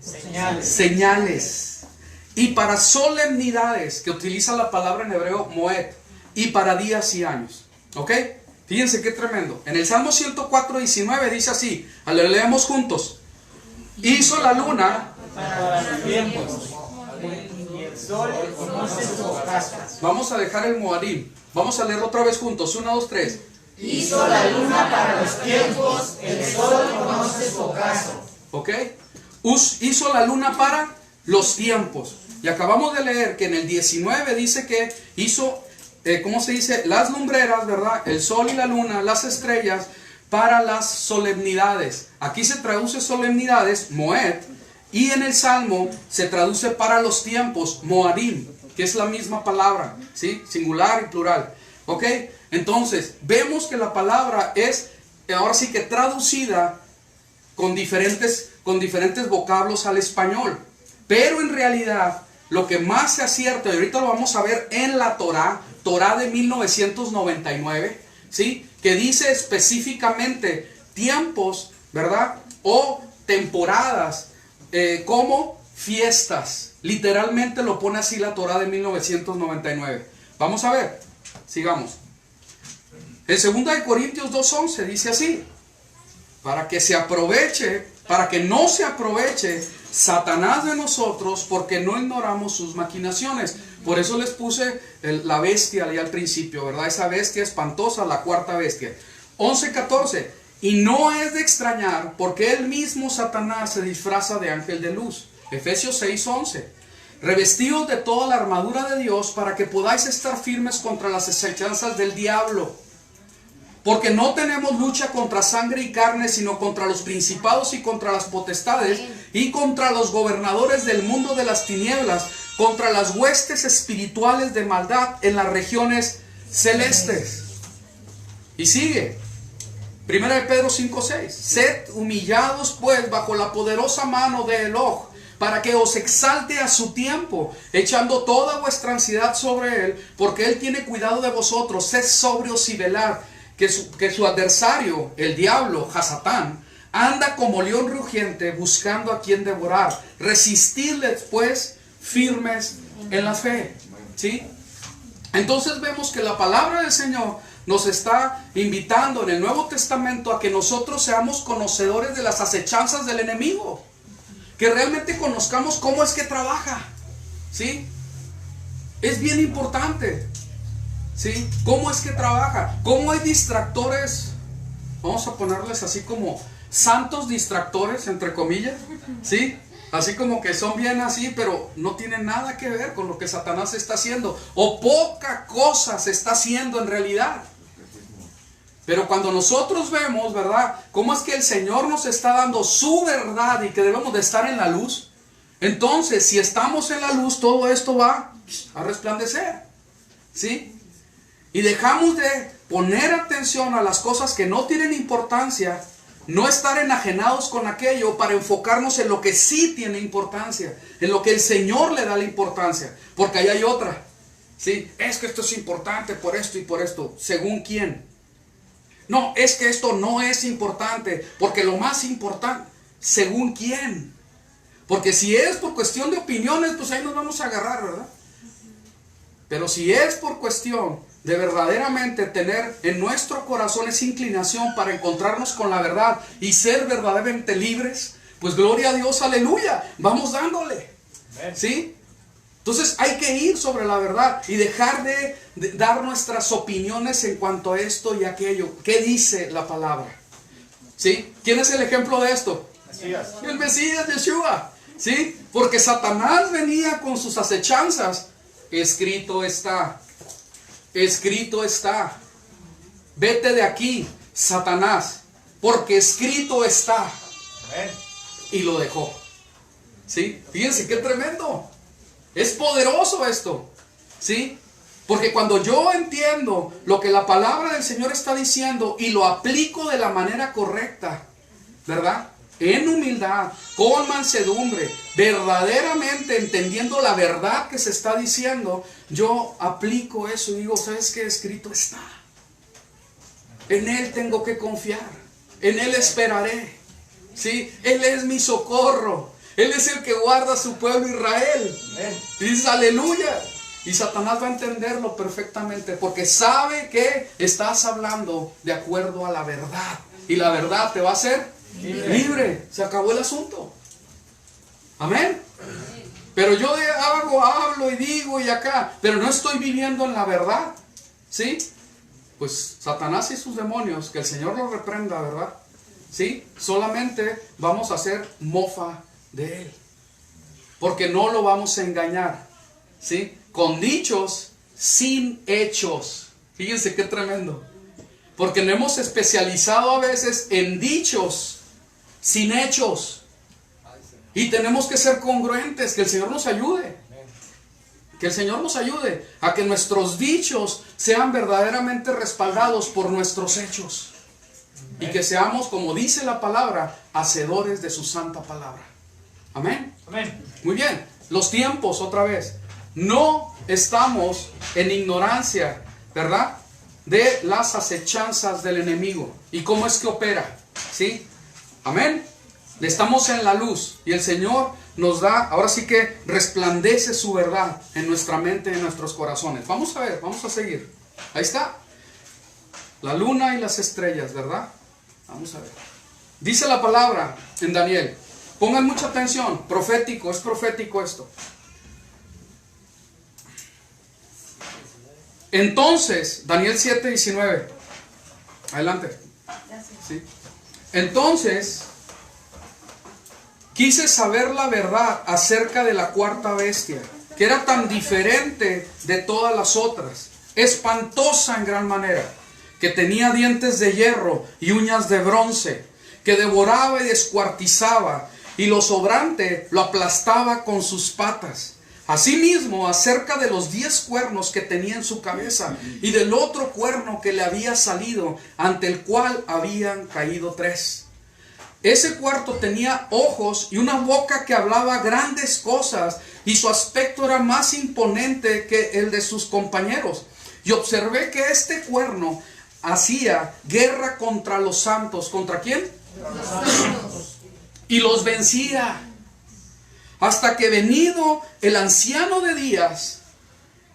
Señales. Y para solemnidades, que utiliza la palabra en hebreo moed, y para días y años. ¿Ok? Fíjense qué tremendo. En el Salmo 104:19 dice así, lo leemos juntos. Hizo la luna para los tiempos, y el sol conoce su ocaso. Vamos a dejar el Moadim. Vamos a leer otra vez juntos. 1, 2, 3. Hizo la luna para los tiempos, el sol conoce su ocaso. ¿Ok? Hizo la luna para los tiempos. Y acabamos de leer que en el 19 dice que hizo ¿cómo se dice? Las lumbreras, ¿verdad? El sol y la luna, las estrellas, para las solemnidades. Aquí se traduce solemnidades, Moed, y en el Salmo se traduce para los tiempos, Moadim, que es la misma palabra, ¿sí? Singular y plural. ¿Ok? Entonces, vemos que la palabra es, ahora sí que traducida con diferentes vocablos al español. Pero en realidad, lo que más se acierta, y ahorita lo vamos a ver en la Torá de 1999, ¿sí? Que dice específicamente tiempos, ¿verdad? O temporadas, como fiestas. Literalmente lo pone así la Torá de 1999. Vamos a ver, sigamos. En 2 Corintios 2:11 dice así: para que no se aproveche Satanás de nosotros, porque no ignoramos sus maquinaciones. Por eso les puse la bestia ahí al principio, ¿verdad? Esa bestia espantosa, la cuarta bestia. 11:14. Y no es de extrañar, porque él mismo Satanás se disfraza de ángel de luz. Efesios 6:11. Revestidos de toda la armadura de Dios, para que podáis estar firmes contra las acechanzas del diablo. Porque no tenemos lucha contra sangre y carne, sino contra los principados y contra las potestades y contra los gobernadores del mundo de las tinieblas, contra las huestes espirituales de maldad en las regiones celestes. Y sigue. 1 Pedro 5:6. Sed humillados pues bajo la poderosa mano de Elohim, para que os exalte a su tiempo, echando toda vuestra ansiedad sobre él, porque él tiene cuidado de vosotros. Sed sobrios y velad, que su adversario, el diablo, Hasatán, anda como león rugiente buscando a quien devorar. Resistidles pues firmes en la fe. ¿Sí? Entonces vemos que la palabra del Señor nos está invitando en el Nuevo Testamento a que nosotros seamos conocedores de las acechanzas del enemigo. Que realmente conozcamos cómo es que trabaja. ¿Sí? Es bien importante. ¿Sí? ¿Cómo es que trabaja? ¿Cómo hay distractores? Vamos a ponerles así como santos distractores, entre comillas. ¿Sí? Así como que son bien así, pero no tienen nada que ver con lo que Satanás está haciendo. O poca cosa se está haciendo en realidad. Pero cuando nosotros vemos, ¿verdad? Cómo es que el Señor nos está dando su verdad y que debemos de estar en la luz. Entonces, si estamos en la luz, todo esto va a resplandecer. ¿Sí? Y dejamos de poner atención a las cosas que no tienen importancia, no estar enajenados con aquello para enfocarnos en lo que sí tiene importancia, en lo que el Señor le da la importancia, porque ahí hay otra. ¿Sí? Es que esto es importante por esto y por esto. ¿Según quién? No, es que esto no es importante, porque lo más importante, ¿según quién? Porque si es por cuestión de opiniones, pues ahí nos vamos a agarrar, ¿verdad? Pero si es por cuestión de verdaderamente tener en nuestro corazón esa inclinación para encontrarnos con la verdad y ser verdaderamente libres, pues gloria a Dios, aleluya, vamos dándole. ¿Sí? Entonces hay que ir sobre la verdad y dejar de dar nuestras opiniones en cuanto a esto y aquello. ¿Qué dice la palabra? ¿Sí? ¿Quién es el ejemplo de esto? Mesías. El Mesías, Yeshua. ¿Sí? Porque Satanás venía con sus acechanzas. Escrito está. Escrito está. Vete de aquí, Satanás, porque escrito está. Amén. Y lo dejó. ¿Sí? Fíjense qué tremendo. Es poderoso esto. ¿Sí? Porque cuando yo entiendo lo que la palabra del Señor está diciendo y lo aplico de la manera correcta, ¿verdad? En humildad, con mansedumbre, verdaderamente entendiendo la verdad que se está diciendo, yo aplico eso y digo, ¿sabes qué? Escrito está. En Él tengo que confiar. En Él esperaré. ¿Sí? Él es mi socorro. Él es el que guarda a su pueblo Israel. Amén. Dices aleluya. Y Satanás va a entenderlo perfectamente porque sabe que estás hablando de acuerdo a la verdad. Y la verdad te va a hacer libre. Se acabó el asunto. Amén. Pero yo hablo y digo y acá, pero no estoy viviendo en la verdad. ¿Sí? Pues Satanás y sus demonios, que el Señor los reprenda, ¿verdad? ¿Sí? Solamente vamos a hacer mofa de Él. Porque no lo vamos a engañar. ¿Sí? Con dichos sin hechos. Fíjense qué tremendo. Porque nos hemos especializado a veces en dichos sin hechos. Y tenemos que ser congruentes, que el Señor nos ayude. Que el Señor nos ayude a que nuestros dichos sean verdaderamente respaldados por nuestros hechos. Y que seamos, como dice la palabra, hacedores de su santa palabra. Amén. Amén. Muy bien. Los tiempos, otra vez. No estamos en ignorancia, ¿verdad?, de las acechanzas del enemigo. ¿Y cómo es que opera? ¿Sí? Amén. Estamos en la luz y el Señor nos da, ahora sí que resplandece su verdad en nuestra mente y en nuestros corazones. Vamos a ver, vamos a seguir. Ahí está. La luna y las estrellas, ¿verdad? Vamos a ver. Dice la palabra en Daniel. Pongan mucha atención. Profético, es profético esto. Entonces, Daniel 7:19. Adelante. ¿Sí? Entonces, quise saber la verdad acerca de la cuarta bestia, que era tan diferente de todas las otras, espantosa en gran manera, que tenía dientes de hierro y uñas de bronce, que devoraba y descuartizaba, y lo sobrante lo aplastaba con sus patas. Asimismo, acerca de los 10 cuernos que tenía en su cabeza, y del otro cuerno que le había salido, ante el cual habían caído 3. Ese cuarto tenía ojos y una boca que hablaba grandes cosas, y su aspecto era más imponente que el de sus compañeros. Y observé que este cuerno hacía guerra contra los santos. ¿Contra quién? Los santos. Y los vencía. Hasta que venido el anciano de días,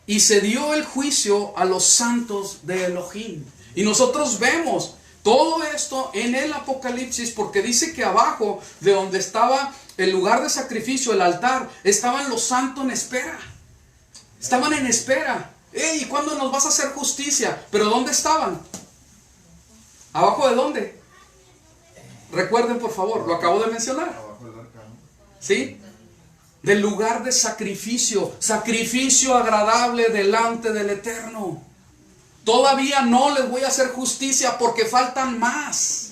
y se dio el juicio a los santos de Elohim. Y nosotros vemos todo esto en el Apocalipsis, porque dice que abajo de donde estaba el lugar de sacrificio, el altar, estaban los santos en espera. Estaban en espera. ¿Y cuándo nos vas a hacer justicia? ¿Pero dónde estaban? ¿Abajo de dónde? Recuerden, por favor, lo acabo de mencionar. ¿Sí? Del lugar de sacrificio, sacrificio agradable delante del Eterno. Todavía no les voy a hacer justicia porque faltan más.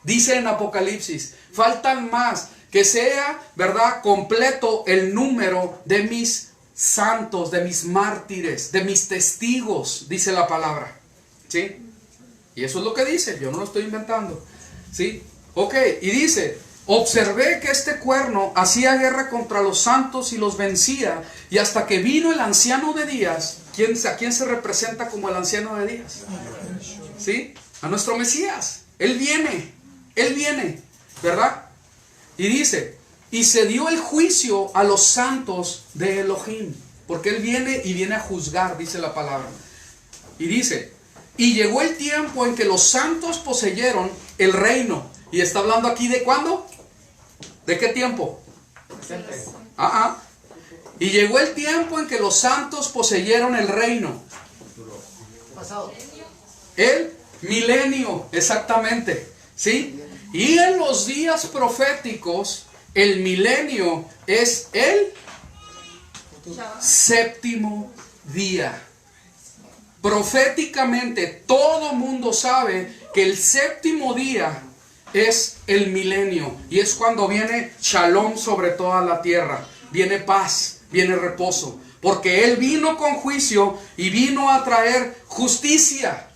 Dice en Apocalipsis, faltan más, que sea, ¿verdad?, completo el número de mis santos, de mis mártires, de mis testigos, dice la palabra. ¿Sí? Y eso es lo que dice, yo no lo estoy inventando. ¿Sí? Ok, y dice: observé que este cuerno hacía guerra contra los santos y los vencía, y hasta que vino el anciano de días. ¿A quién se representa como el anciano de días? ¿Sí? A nuestro Mesías. Él viene, ¿verdad? Y dice: y se dio el juicio a los santos de Elohim, porque Él viene y viene a juzgar, dice la palabra. Y dice: y llegó el tiempo en que los santos poseyeron el reino. Y está hablando aquí de ¿cuándo? ¿De qué tiempo? Y llegó el tiempo en que los santos poseyeron el reino. Pasado. El milenio, exactamente. ¿Sí? Y en los días proféticos, el milenio es el séptimo día. Proféticamente, todo mundo sabe que el séptimo día es el milenio, y es cuando viene Shalom sobre toda la tierra, viene paz, viene reposo, porque Él vino con juicio y vino a traer justicia,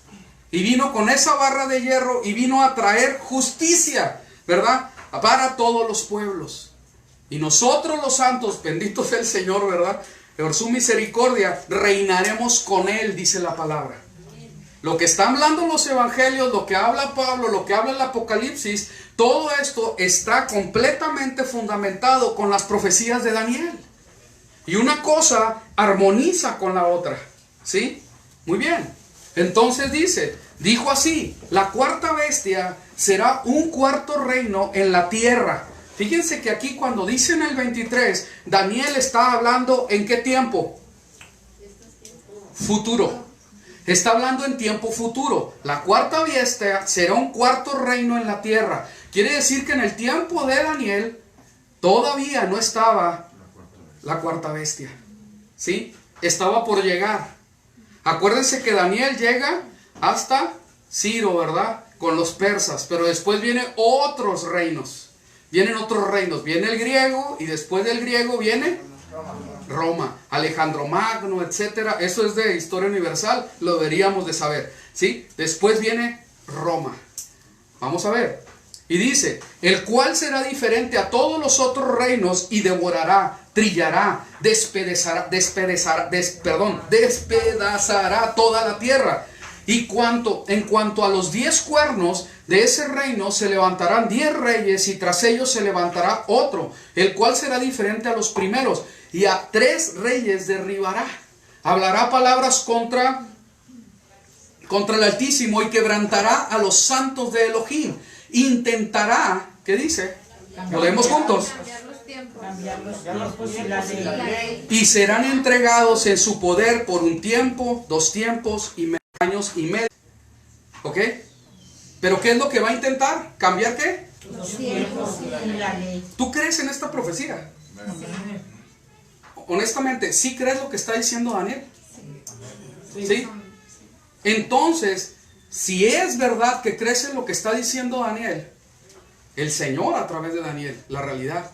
y vino con esa barra de hierro y vino a traer justicia, ¿verdad?, para todos los pueblos. Y nosotros los santos, bendito sea el Señor, ¿verdad?, por su misericordia reinaremos con Él, dice la palabra. Lo que están hablando los evangelios, lo que habla Pablo, lo que habla el Apocalipsis, todo esto está completamente fundamentado con las profecías de Daniel. Y una cosa armoniza con la otra. ¿Sí? Muy bien. Entonces dijo así: la cuarta bestia será un cuarto reino en la tierra. Fíjense que aquí cuando dice en el 23, Daniel está hablando ¿en qué tiempo? Futuro. Está hablando en tiempo futuro. La cuarta bestia será un cuarto reino en la tierra. Quiere decir que en el tiempo de Daniel todavía no estaba la cuarta bestia. ¿Sí? Estaba por llegar. Acuérdense que Daniel llega hasta Ciro, ¿verdad? Con los persas, pero después vienen otros reinos. Vienen otros reinos. Viene el griego y después del griego viene Roma, Alejandro Magno, etcétera. Eso es de historia universal, lo deberíamos de saber, ¿sí? Después viene Roma. Vamos a ver. Y dice, el cual será diferente a todos los otros reinos y devorará, trillará, despedazará toda la tierra. Y en cuanto a los 10 cuernos de ese reino se levantarán 10 reyes y tras ellos se levantará otro, el cual será diferente a los primeros. Y a 3 reyes derribará. Hablará palabras contra el Altísimo y quebrantará a los santos de Elohim. Intentará, ¿qué dice? Lo leemos juntos. Cambiar los tiempos y la ley. Y serán entregados en su poder por un tiempo, 2 tiempos y años y medio. ¿Ok? ¿Pero qué es lo que va a intentar? ¿Cambiar qué? Los tiempos y la ley. ¿Tú crees en esta profecía? Honestamente, ¿sí crees lo que está diciendo Daniel? ¿Sí? Entonces, si es verdad que crees en lo que está diciendo Daniel, el Señor a través de Daniel, la realidad,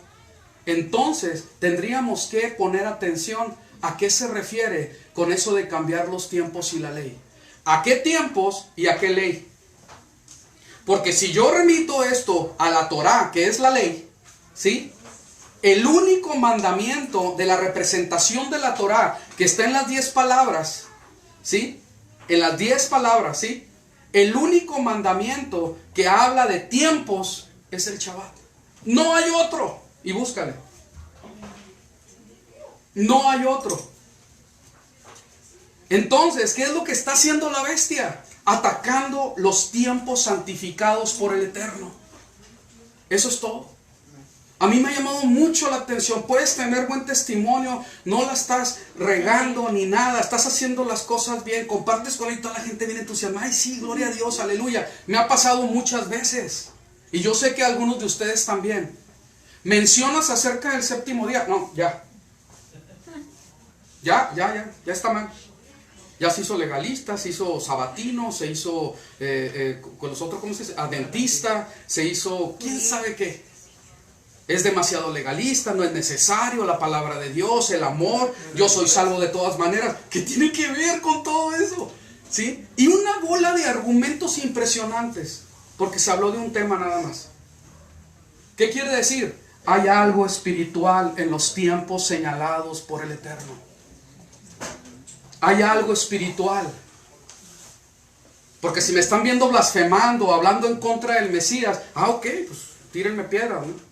entonces tendríamos que poner atención a qué se refiere con eso de cambiar los tiempos y la ley. ¿A qué tiempos y a qué ley? Porque si yo remito esto a la Torá, que es la ley, ¿sí? El único mandamiento de la representación de la Torá que está en las 10 palabras, ¿sí? En las 10 palabras, ¿sí? El único mandamiento que habla de tiempos es el Shabbat. No hay otro. Y búscale. No hay otro. Entonces, ¿qué es lo que está haciendo la bestia? Atacando los tiempos santificados por el Eterno. Eso es todo. A mí me ha llamado mucho la atención. Puedes tener buen testimonio, no la estás regando ni nada, estás haciendo las cosas bien, compartes con él y toda la gente viene entusiasmada. Ay, sí, gloria a Dios, aleluya. Me ha pasado muchas veces. Y yo sé que algunos de ustedes también. Mencionas acerca del séptimo día. No, ya está mal. Ya se hizo legalista, se hizo sabatino, se hizo con los otros, ¿cómo se dice? Adventista, se hizo quién sabe qué. Es demasiado legalista, no es necesario la palabra de Dios, el amor, yo soy salvo de todas maneras. ¿Qué tiene que ver con todo eso? ¿Sí? Y una bola de argumentos impresionantes, porque se habló de un tema nada más. ¿Qué quiere decir? Hay algo espiritual en los tiempos señalados por el Eterno. Hay algo espiritual. Porque si me están viendo blasfemando, hablando en contra del Mesías, ok, pues tírenme piedra, ¿no?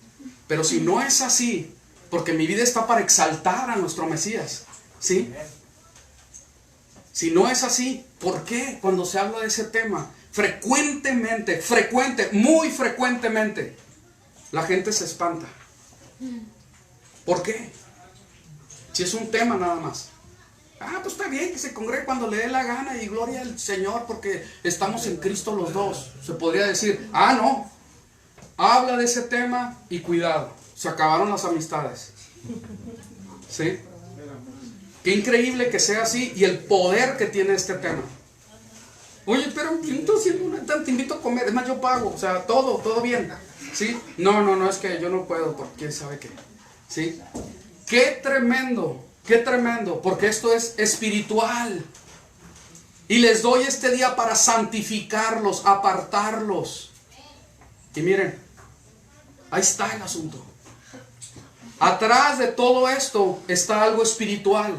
Pero si no es así, porque mi vida está para exaltar a nuestro Mesías, ¿sí? Si no es así, ¿por qué cuando se habla de ese tema? Muy frecuentemente, la gente se espanta. ¿Por qué? Si es un tema nada más. Pues está bien que se congregue cuando le dé la gana y gloria al Señor porque estamos en Cristo los dos. Se podría decir, no. Habla de ese tema y cuidado, se acabaron las amistades. ¿Sí? Qué increíble que sea así y el poder que tiene este tema. Oye, pero yo estoy haciendo te invito a comer, es más yo pago, o sea, todo bien. ¿Sí? No, es que yo no puedo, porque quién sabe qué. ¿Sí? Qué tremendo, porque esto es espiritual. Y les doy este día para santificarlos, apartarlos. Y miren, ahí está el asunto. Atrás de todo esto está algo espiritual.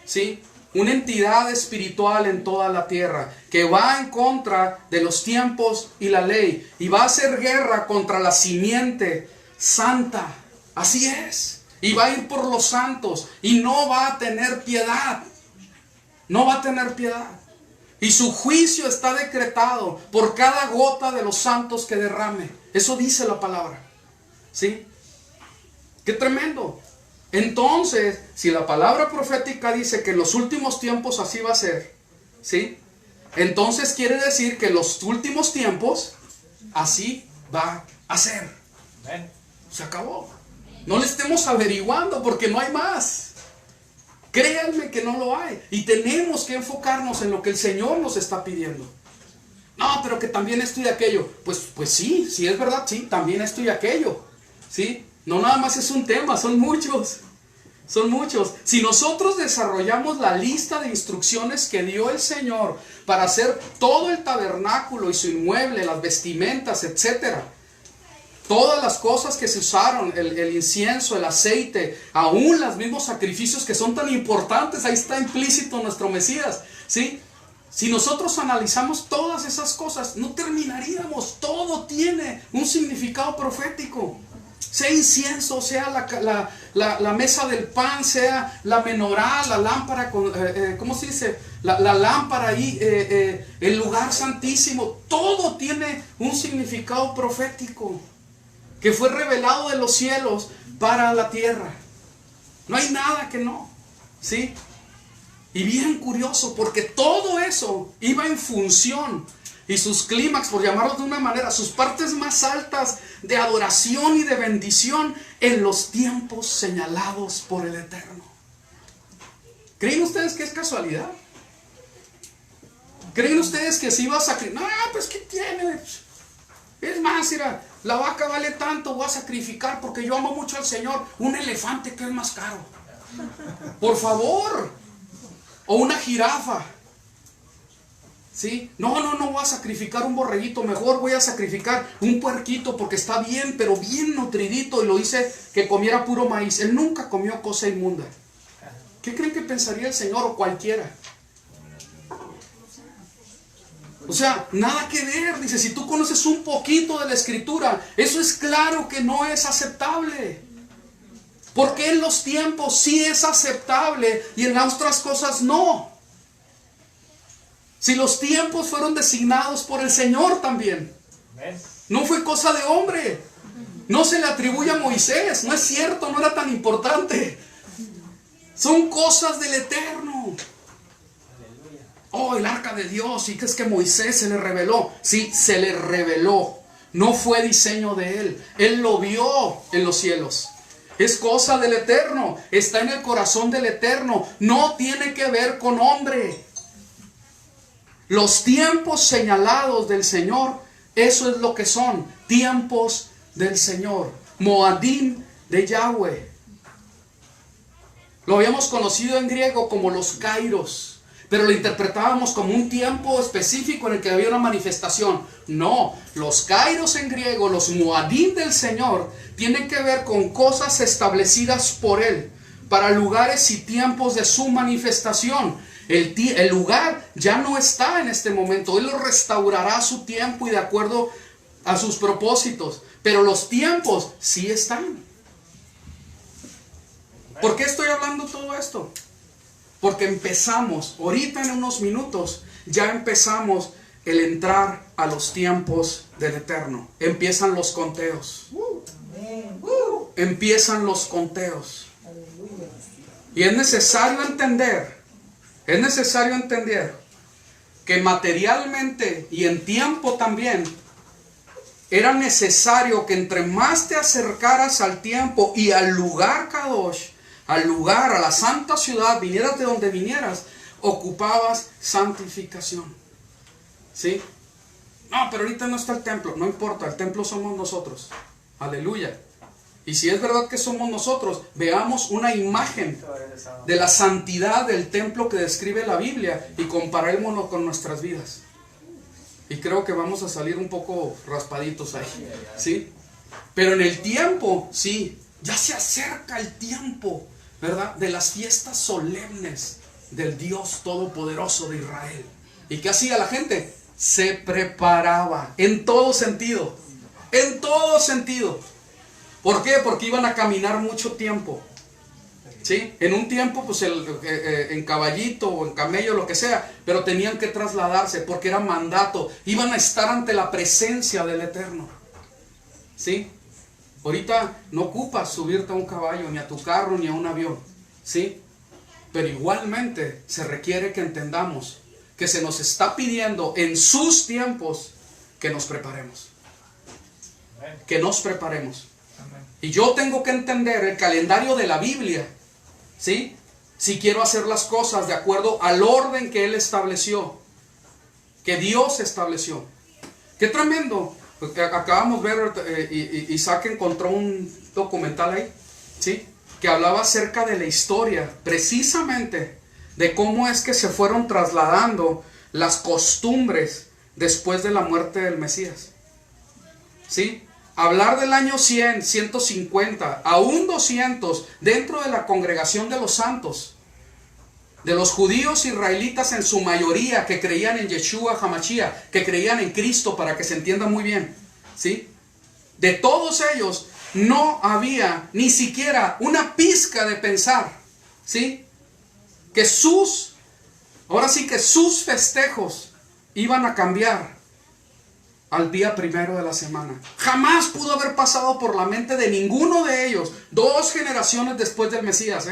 ¿Sí? Una entidad espiritual en toda la tierra que va en contra de los tiempos y la ley y va a hacer guerra contra la simiente santa. Así es. Y va a ir por los santos y no va a tener piedad. No va a tener piedad. Y su juicio está decretado por cada gota de los santos que derrame. Eso dice la palabra. ¿Sí? ¡Qué tremendo! Entonces, si la palabra profética dice que en los últimos tiempos así va a ser, ¿sí? Entonces quiere decir que en los últimos tiempos así va a ser. Se acabó. No le estemos averiguando porque no hay más. Créanme que no lo hay. Y tenemos que enfocarnos en lo que el Señor nos está pidiendo. No, pero que también esto y aquello. Pues sí, sí es verdad, sí, también esto y aquello. ¿Sí? No nada más es un tema, son muchos. Son muchos. Si nosotros desarrollamos la lista de instrucciones que dio el Señor para hacer todo el tabernáculo y su inmueble, las vestimentas, etcétera, todas las cosas que se usaron, el incienso, el aceite, aún los mismos sacrificios que son tan importantes, ahí está implícito nuestro Mesías, ¿sí? Si nosotros analizamos todas esas cosas, no terminaríamos. Todo tiene un significado profético. Sea incienso, sea la mesa del pan, sea la menorá, la lámpara, ¿cómo se dice? La lámpara ahí, el lugar santísimo. Todo tiene un significado profético que fue revelado de los cielos para la tierra. No hay nada que no, ¿sí? Y bien curioso, porque todo eso iba en función, y sus clímax, por llamarlos de una manera, sus partes más altas de adoración y de bendición en los tiempos señalados por el Eterno. ¿Creen ustedes que es casualidad? ¿Creen ustedes que si iba a sacrificar? No, pues ¿qué tiene? Es más, mira, la vaca vale tanto, voy a sacrificar porque yo amo mucho al Señor. Un elefante, que es más caro. Por favor. O una jirafa. ¿Sí? No, voy a sacrificar un borreguito, mejor voy a sacrificar un puerquito porque está bien, pero bien nutridito, y lo hice que comiera puro maíz. Él nunca comió cosa inmunda. ¿Qué creen que pensaría el Señor o cualquiera? O sea, nada que ver. Dice, si tú conoces un poquito de la Escritura, eso es claro que no es aceptable. Porque en los tiempos sí es aceptable y en las otras cosas no. Si los tiempos fueron designados por el Señor también. No fue cosa de hombre. No se le atribuye a Moisés. No es cierto, no era tan importante. Son cosas del Eterno. Oh, el arca de Dios. ¿Y qué es que Moisés se le reveló? Sí, se le reveló. No fue diseño de él. Él lo vio en los cielos. Es cosa del Eterno. Está en el corazón del Eterno. No tiene que ver con hombre. Los tiempos señalados del Señor, eso es lo que son. Tiempos del Señor. Moadim de Yahweh. Lo habíamos conocido en griego como los kairos, pero lo interpretábamos como un tiempo específico en el que había una manifestación. No, los kairos en griego, los moadim del Señor, tienen que ver con cosas establecidas por Él, para lugares y tiempos de su manifestación. El lugar ya no está en este momento. Él lo restaurará a su tiempo y de acuerdo a sus propósitos. Pero los tiempos sí están. ¿Por qué estoy hablando todo esto? Porque empezamos, ahorita en unos minutos, ya empezamos el entrar a los tiempos del Eterno. Empiezan los conteos. Empiezan los conteos. Y es necesario entender que materialmente y en tiempo también era necesario que entre más te acercaras al tiempo y al lugar Kadosh, al lugar, a la santa ciudad, vinieras de donde vinieras, ocupabas santificación. ¿Sí? No, pero ahorita no está el templo. No importa, el templo somos nosotros. Aleluya. Y si es verdad que somos nosotros, veamos una imagen de la santidad del templo que describe la Biblia y comparémoslo con nuestras vidas. Y creo que vamos a salir un poco raspaditos ahí, ¿sí? Pero en el tiempo, sí, ya se acerca el tiempo, ¿verdad? De las fiestas solemnes del Dios Todopoderoso de Israel. ¿Y qué hacía la gente? Se preparaba en todo sentido. En todo sentido. ¿Por qué? Porque iban a caminar mucho tiempo. ¿Sí? En un tiempo, pues en caballito o en camello, lo que sea, pero tenían que trasladarse porque era mandato. Iban a estar ante la presencia del Eterno. ¿Sí? Ahorita no ocupas subirte a un caballo, ni a tu carro, ni a un avión. ¿Sí? Pero igualmente se requiere que entendamos que se nos está pidiendo en sus tiempos que nos preparemos. Que nos preparemos. Y yo tengo que entender el calendario de la Biblia, ¿sí? si quiero hacer las cosas de acuerdo al orden que Él estableció, que Dios estableció. ¡Qué tremendo! Porque acabamos de ver, Isaac encontró un documental ahí, ¿sí?, que hablaba acerca de la historia, precisamente de cómo es que se fueron trasladando las costumbres después de la muerte del Mesías. ¿Sí? Hablar del año 100, 150, aún 200, dentro de la congregación de los santos, de los judíos israelitas en su mayoría, que creían en Yeshua HaMashiach, que creían en Cristo, para que se entienda muy bien, ¿sí? De todos ellos no había ni siquiera una pizca de pensar, ¿sí?, que ahora sí que sus festejos iban a cambiar al día primero de la semana. Jamás pudo haber pasado por la mente de ninguno de ellos, 2 generaciones después del Mesías,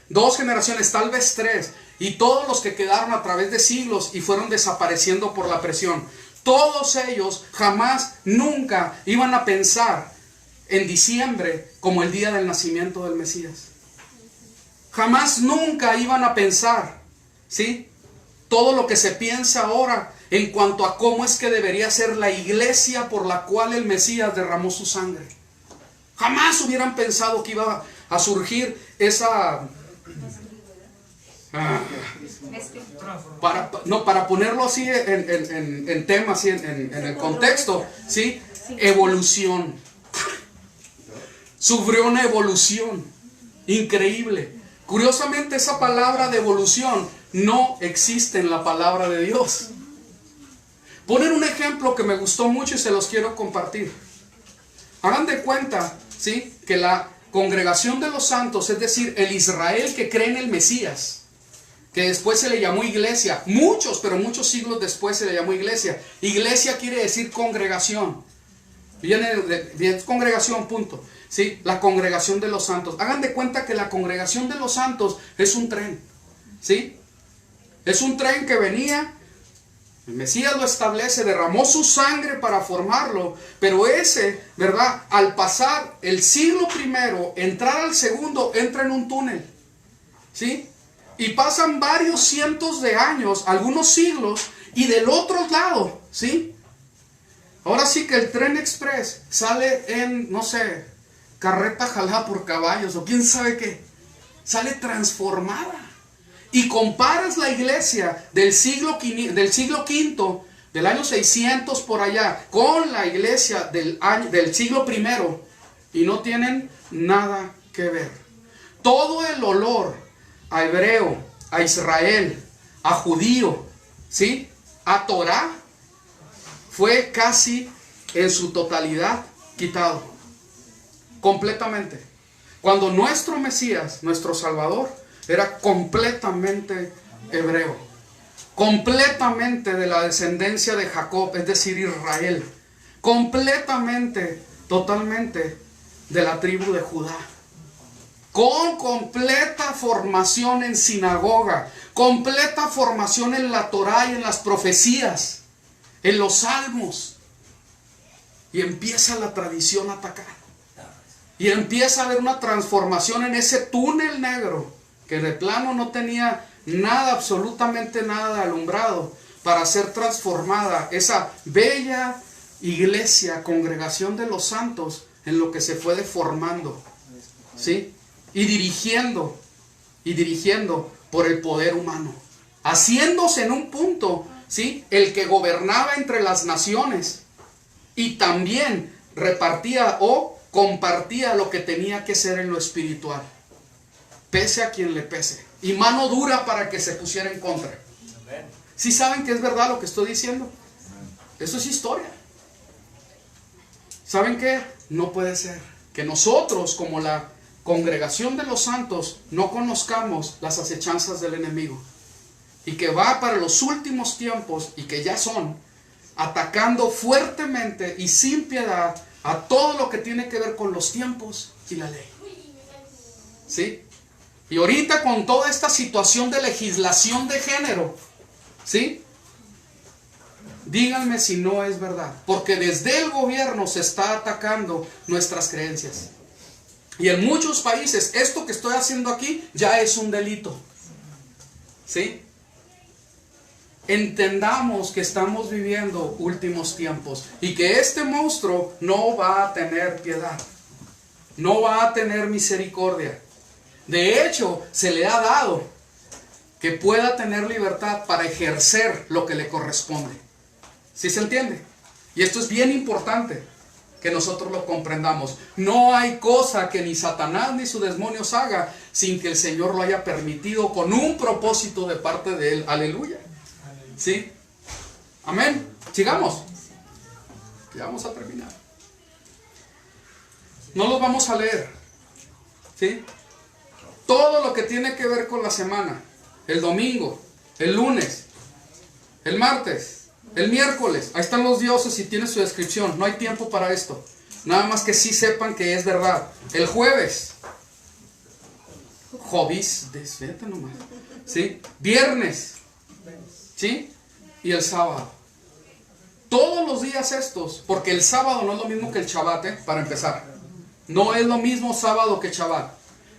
2 generaciones, tal vez 3, y todos los que quedaron a través de siglos y fueron desapareciendo por la presión. Todos ellos jamás, nunca iban a pensar en diciembre como el día del nacimiento del Mesías. Jamás, nunca iban a pensar, ¿sí?, todo lo que se piensa ahora en cuanto a cómo es que debería ser la iglesia por la cual el Mesías derramó su sangre. Jamás hubieran pensado que iba a surgir esa... para ponerlo así en tema, así en el contexto, ¿sí?, evolución. Sufrió una evolución increíble. Curiosamente, esa palabra de evolución no existe en la palabra de Dios. Ponen un ejemplo que me gustó mucho y se los quiero compartir. Hagan de cuenta, ¿sí?, que la congregación de los santos, es decir, el Israel que cree en el Mesías, que después se le llamó iglesia, pero muchos siglos después se le llamó iglesia. Iglesia quiere decir congregación. Viene de congregación, punto. ¿Sí? La congregación de los santos. Hagan de cuenta que la congregación de los santos es un tren, ¿sí? Es un tren que venía, el Mesías lo establece, derramó su sangre para formarlo, pero ese, ¿verdad?, al pasar el siglo primero, entrar al segundo, entra en un túnel, ¿sí? Y pasan varios cientos de años, algunos siglos, y del otro lado, ¿sí?, ahora sí que el tren express sale en, no sé, carreta jalada por caballos o quién sabe qué, sale transformada. Y comparas la iglesia del siglo V, del año 600 por allá, con la iglesia del siglo I, y no tienen nada que ver. Todo el olor a hebreo, a Israel, a judío, ¿sí?, a Torah, fue casi en su totalidad quitado, completamente. Cuando nuestro Mesías, nuestro Salvador, era completamente hebreo, completamente de la descendencia de Jacob, es decir, Israel, completamente, totalmente de la tribu de Judá, con completa formación en sinagoga, completa formación en la Torá y en las profecías, en los salmos. Y empieza la tradición a atacar. Y empieza a haber una transformación en ese túnel negro, que de plano no tenía nada, absolutamente nada de alumbrado, para ser transformada esa bella iglesia, congregación de los santos, en lo que se fue deformando, ¿sí? Y dirigiendo por el poder humano, haciéndose en un punto, ¿sí?, el que gobernaba entre las naciones, y también repartía o compartía lo que tenía que ser en lo espiritual, pese a quien le pese, y mano dura para que se pusiera en contra. ¿Sí saben que es verdad lo que estoy diciendo? Eso es historia. ¿Saben qué? No puede ser que nosotros, como la congregación de los santos, no conozcamos las acechanzas del enemigo, y que va para los últimos tiempos, y que ya son, atacando fuertemente y sin piedad a todo lo que tiene que ver con los tiempos y la ley. ¿Sí? Y ahorita con toda esta situación de legislación de género, ¿sí?, díganme si no es verdad, porque desde el gobierno se está atacando nuestras creencias. Y en muchos países esto que estoy haciendo aquí ya es un delito. ¿Sí? Entendamos que estamos viviendo últimos tiempos y que este monstruo no va a tener piedad, no va a tener misericordia. De hecho, se le ha dado que pueda tener libertad para ejercer lo que le corresponde. ¿Sí se entiende? Y esto es bien importante que nosotros lo comprendamos. No hay cosa que ni Satanás ni sus demonios haga sin que el Señor lo haya permitido con un propósito de parte de Él. Aleluya. ¿Sí? Amén. Sigamos. Ya vamos a terminar. No los vamos a leer. ¿Sí? Todo lo que tiene que ver con la semana. El domingo, el lunes, el martes, el miércoles. Ahí están los dioses y tiene su descripción. No hay tiempo para esto. Nada más que sí sepan que es verdad. El jueves. Jobis, desvete nomás. ¿Sí? Viernes. ¿Sí? Y el sábado. Todos los días estos, porque el sábado no es lo mismo que el Shabbat, para empezar. No es lo mismo sábado que Shabbat.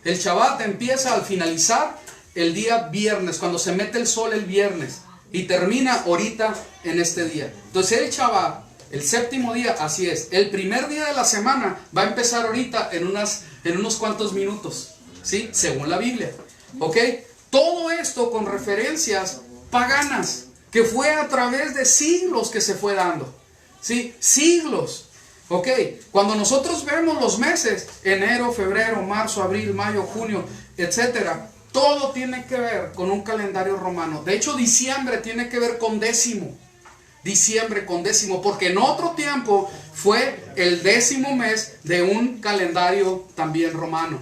El Shabbat empieza al finalizar el día viernes, cuando se mete el sol el viernes, y termina ahorita en este día. Entonces el Shabbat, el séptimo día, así es. El primer día de la semana va a empezar ahorita en unos cuantos minutos, ¿sí? Según la Biblia. ¿Ok? Todo esto con referencias paganas, que fue a través de siglos que se fue dando, ¿sí? Siglos. ¿Ok? Cuando nosotros vemos los meses, enero, febrero, marzo, abril, mayo, junio, etcétera, todo tiene que ver con un calendario romano. De hecho, diciembre tiene que ver con décimo. Diciembre con décimo, porque en otro tiempo fue el 10º mes de un calendario también romano,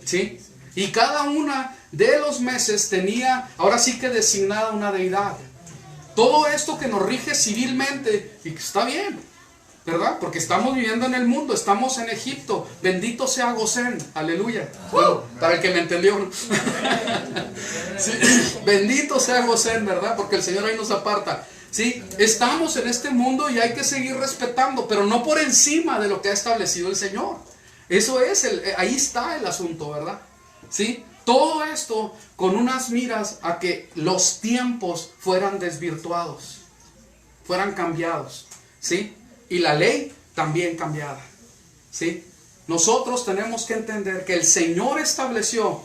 ¿sí? Y cada una de los meses tenía, ahora sí que designada una deidad. Todo esto que nos rige civilmente, y que está bien, ¿verdad? Porque estamos viviendo en el mundo, estamos en Egipto. Bendito sea Gosén, aleluya. Bueno, para el que me entendió. Sí. Bendito sea Gosén, ¿verdad? Porque el Señor ahí nos aparta. ¿Sí? Estamos en este mundo y hay que seguir respetando, pero no por encima de lo que ha establecido el Señor. Eso es, ahí está el asunto, ¿verdad? ¿Sí? Todo esto con unas miras a que los tiempos fueran desvirtuados, fueran cambiados, ¿sí? Y la ley también cambiada, ¿sí? Nosotros tenemos que entender que el Señor estableció,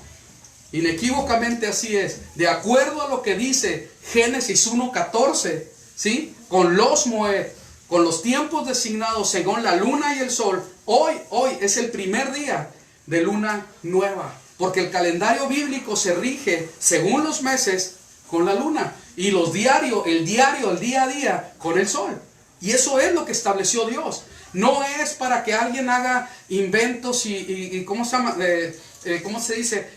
inequívocamente así es, de acuerdo a lo que dice Génesis 1:14, ¿sí? Con los Moed, con los tiempos designados según la luna y el sol. Hoy es el primer día de luna nueva, porque el calendario bíblico se rige según los meses con la luna, y el día a día con el sol. Y eso es lo que estableció Dios. No es para que alguien haga inventos y ¿cómo se llama? ¿Cómo se dice?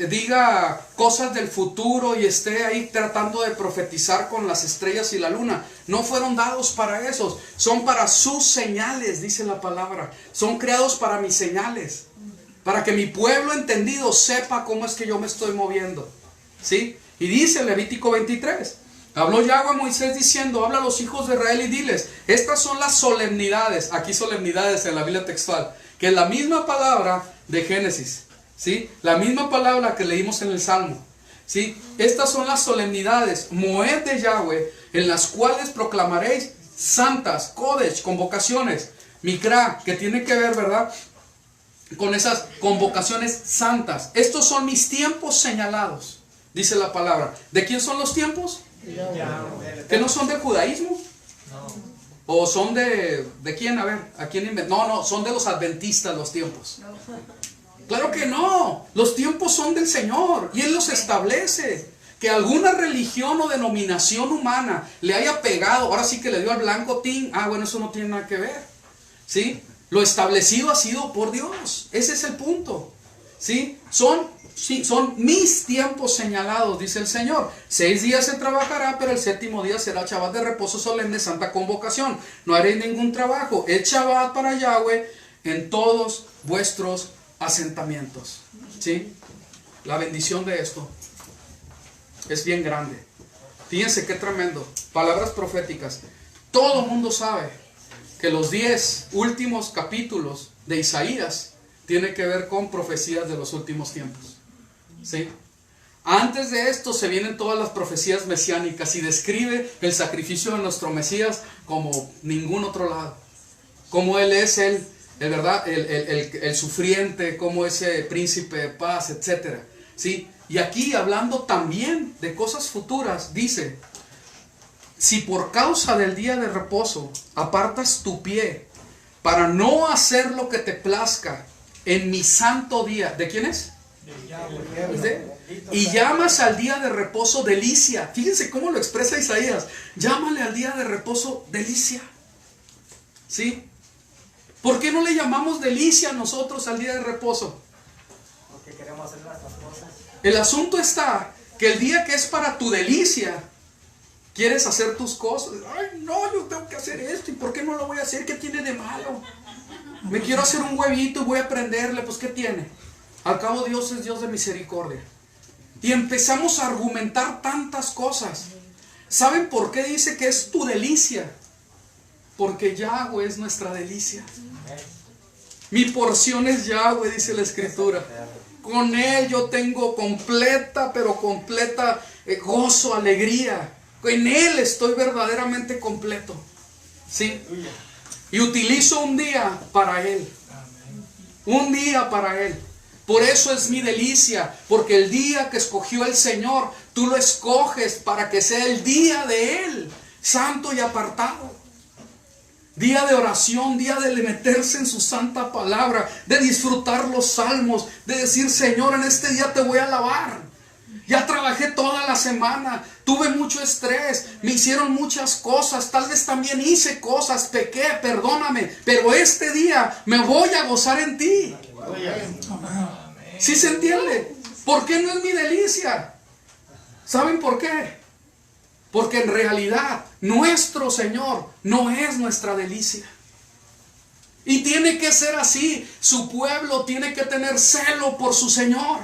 Diga cosas del futuro y esté ahí tratando de profetizar con las estrellas y la luna. No fueron dados para esos. Son para sus señales, dice la palabra. Son creados para mis señales. Para que mi pueblo entendido sepa cómo es que yo me estoy moviendo. ¿Sí? Y dice Levítico 23. Habló Yahweh a Moisés diciendo, habla a los hijos de Israel y diles, estas son las solemnidades, aquí solemnidades en la Biblia textual, que es la misma palabra de Génesis, ¿sí? La misma palabra que leímos en el Salmo, ¿sí? Estas son las solemnidades, Moed de Yahweh, en las cuales proclamaréis santas, Kodesh, convocaciones, Mikra, que tiene que ver, ¿verdad?, con esas convocaciones santas. Estos son mis tiempos señalados, dice la palabra. ¿De quién son los tiempos? ¿Que no son del judaísmo? No. ¿O son de quién? A ver, ¿a quién inventó? No, son de los adventistas los tiempos. Claro que no. Los tiempos son del Señor y Él los establece. Que alguna religión o denominación humana le haya pegado, ahora sí que le dio al blanco tin. Bueno, eso no tiene nada que ver, ¿sí? Lo establecido ha sido por Dios. Ese es el punto, ¿sí? Son mis tiempos señalados, dice el Señor. 6 días se trabajará, pero el 7º día será Shabbat de reposo solemne, santa convocación. No haréis ningún trabajo. Es Shabbat para Yahweh en todos vuestros asentamientos. ¿Sí? La bendición de esto es bien grande. Fíjense qué tremendo. Palabras proféticas. Todo el mundo sabe que los 10 últimos capítulos de Isaías tiene que ver con profecías de los últimos tiempos. ¿Sí? Antes de esto se vienen todas las profecías mesiánicas y describe el sacrificio de nuestro Mesías como ningún otro lado. Como Él es ¿verdad? El sufriente, como ese príncipe de paz, etc. ¿Sí? Y aquí hablando también de cosas futuras, dice: si por causa del día de reposo apartas tu pie para no hacer lo que te plazca en mi santo día. ¿De quién es? Y llamas al día de reposo delicia. Fíjense cómo lo expresa Isaías. Llámale al día de reposo delicia. ¿Sí? ¿Por qué no le llamamos delicia nosotros al día de reposo? Porque queremos hacer nuestras cosas. El asunto está que el día que es para tu delicia, quieres hacer tus cosas. Ay, no, yo tengo que hacer esto. ¿Y por qué no lo voy a hacer? ¿Qué tiene de malo? Me quiero hacer un huevito y voy a prenderle. Pues ¿qué tiene? Al cabo Dios es Dios de misericordia. Y empezamos a argumentar tantas cosas. ¿Saben por qué dice que es tu delicia? Porque Yahweh es nuestra delicia. Mi porción es Yahweh, dice la Escritura. Con Él yo tengo completa, pero completa gozo, alegría. En Él estoy verdaderamente completo. ¿Sí? Y utilizo un día para Él. Un día para Él. Por eso es mi delicia, porque el día que escogió el Señor, tú lo escoges para que sea el día de Él, santo y apartado. Día de oración, día de meterse en su santa palabra, de disfrutar los salmos, de decir: Señor, en este día te voy a alabar. Ya trabajé toda la semana, tuve mucho estrés, me hicieron muchas cosas, tal vez también hice cosas, pequé, perdóname, pero este día me voy a gozar en ti. ¿Sí se entiende? ¿Por qué no es mi delicia? ¿Saben por qué? Porque en realidad nuestro Señor no es nuestra delicia. Y tiene que ser así. Su pueblo tiene que tener celo por su Señor.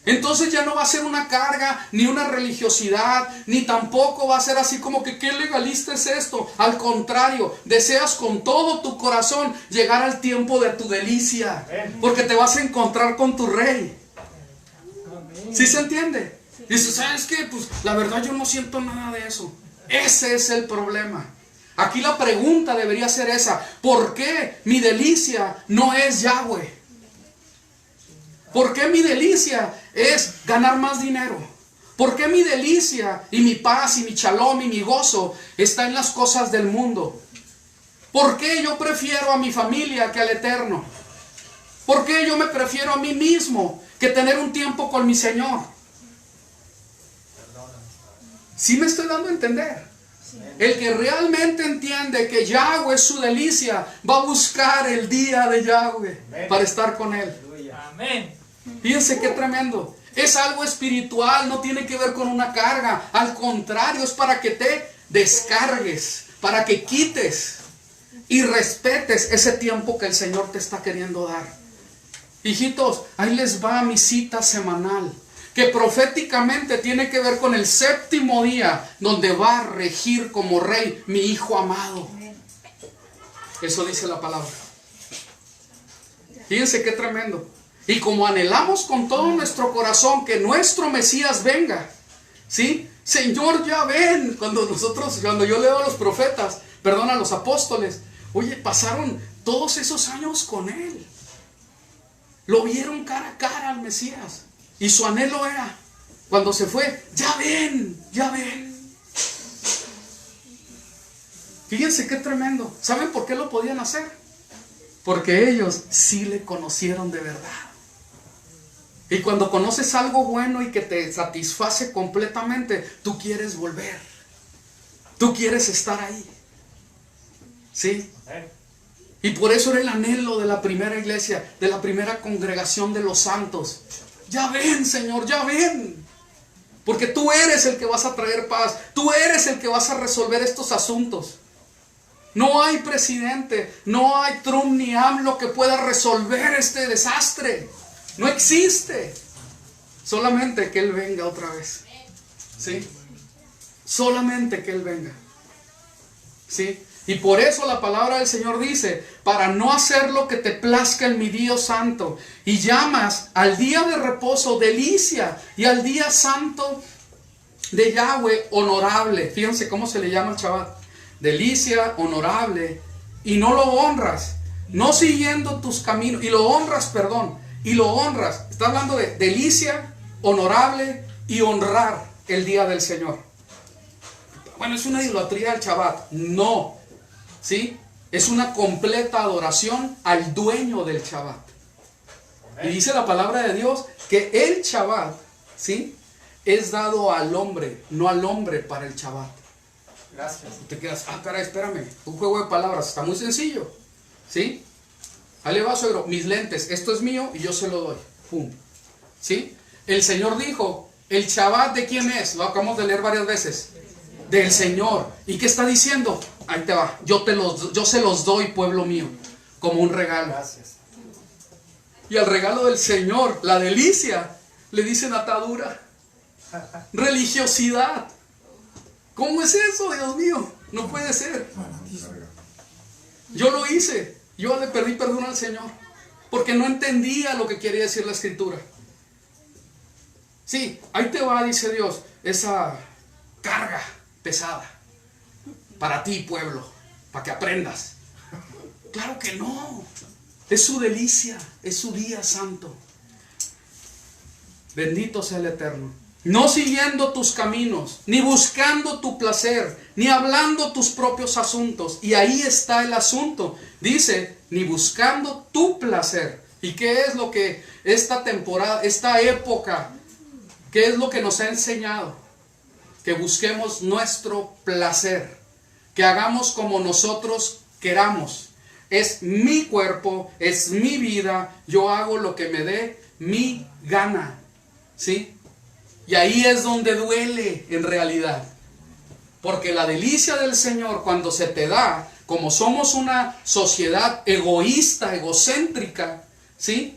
Entonces ya no va a ser una carga, ni una religiosidad, ni tampoco va a ser así como que ¿qué legalista es esto? Al contrario, deseas con todo tu corazón llegar al tiempo de tu delicia, porque te vas a encontrar con tu Rey. ¿Sí se entiende? Dices: ¿sabes qué? Pues la verdad yo no siento nada de eso. Ese es el problema. Aquí la pregunta debería ser esa: ¿por qué mi delicia no es Yahweh? ¿Por qué mi delicia es ganar más dinero? ¿Por qué mi delicia y mi paz y mi shalom y mi gozo está en las cosas del mundo? ¿Por qué yo prefiero a mi familia que al Eterno? ¿Por qué yo me prefiero a mí mismo que tener un tiempo con mi Señor? ¿Sí me estoy dando a entender? El que realmente entiende que Yahweh es su delicia, va a buscar el día de Yahweh para estar con Él. Amén. Fíjense qué tremendo. Es algo espiritual, no tiene que ver con una carga. Al contrario, es para que te descargues, para que quites y respetes ese tiempo que el Señor te está queriendo dar. Hijitos, ahí les va mi cita semanal, que proféticamente tiene que ver con el séptimo día, donde va a regir como rey mi Hijo amado. Eso dice la palabra. Fíjense qué tremendo. Y como anhelamos con todo nuestro corazón que nuestro Mesías venga, ¿sí? Señor, ya ven. Cuando yo leo a los profetas, a los apóstoles, oye, pasaron todos esos años con Él. Lo vieron cara a cara al Mesías. Y su anhelo era, cuando se fue: ya ven, ya ven. Fíjense qué tremendo. ¿Saben por qué lo podían hacer? Porque ellos sí le conocieron de verdad. Y cuando conoces algo bueno y que te satisface completamente, tú quieres volver. Tú quieres estar ahí. ¿Sí? Y por eso era el anhelo de la primera iglesia, de la primera congregación de los santos. Ya ven, Señor, ya ven. Porque tú eres el que vas a traer paz. Tú eres el que vas a resolver estos asuntos. No hay presidente, no hay Trump ni AMLO que pueda resolver este desastre. No existe. Solamente que Él venga otra vez. ¿Sí? Solamente que Él venga. ¿Sí? Y por eso la palabra del Señor dice, para no hacer lo que te plazca en mi Dios santo. Y llamas al día de reposo delicia y al día santo de Yahweh honorable. Fíjense cómo se le llama al Shabbat. Delicia, honorable. Y no lo honras, no siguiendo tus caminos. Y lo honras, perdón. Y lo honras. Está hablando de delicia, honorable y honrar el día del Señor. Bueno, es una idolatría al Shabbat. No. ¿Sí? Es una completa adoración al dueño del Shabbat. Y dice la palabra de Dios que el Shabbat, ¿sí?, es dado al hombre, no al hombre para el Shabbat. Gracias. Y te quedas, caray, espérame, un juego de palabras, está muy sencillo. ¿Sí? Ahí va, suegro, mis lentes, esto es mío y yo se lo doy. Pum. ¿Sí? El Señor dijo, ¿el Shabbat de quién es? Lo acabamos de leer varias veces. Del Señor. ¿Y qué está diciendo? Ahí te va, yo se los doy, pueblo mío, como un regalo. Gracias. Y al regalo del Señor, la delicia, le dicen atadura, religiosidad. ¿Cómo es eso, Dios mío? No puede ser. Yo lo hice, yo le pedí perdón al Señor, porque no entendía lo que quería decir la Escritura. Sí, ahí te va, dice Dios, esa carga pesada para ti, pueblo, para que aprendas. Claro que no. Es su delicia, es su día santo. Bendito sea el Eterno. No siguiendo tus caminos, ni buscando tu placer, ni hablando tus propios asuntos. Y ahí está el asunto. Dice, ni buscando tu placer. ¿Y qué es lo que esta temporada, esta época, qué es lo que nos ha enseñado? Que busquemos nuestro placer. Que hagamos como nosotros queramos. Es mi cuerpo, es mi vida, yo hago lo que me dé mi gana. ¿Sí? Y ahí es donde duele en realidad. Porque la delicia del Señor cuando se te da, como somos una sociedad egoísta, egocéntrica, ¿sí?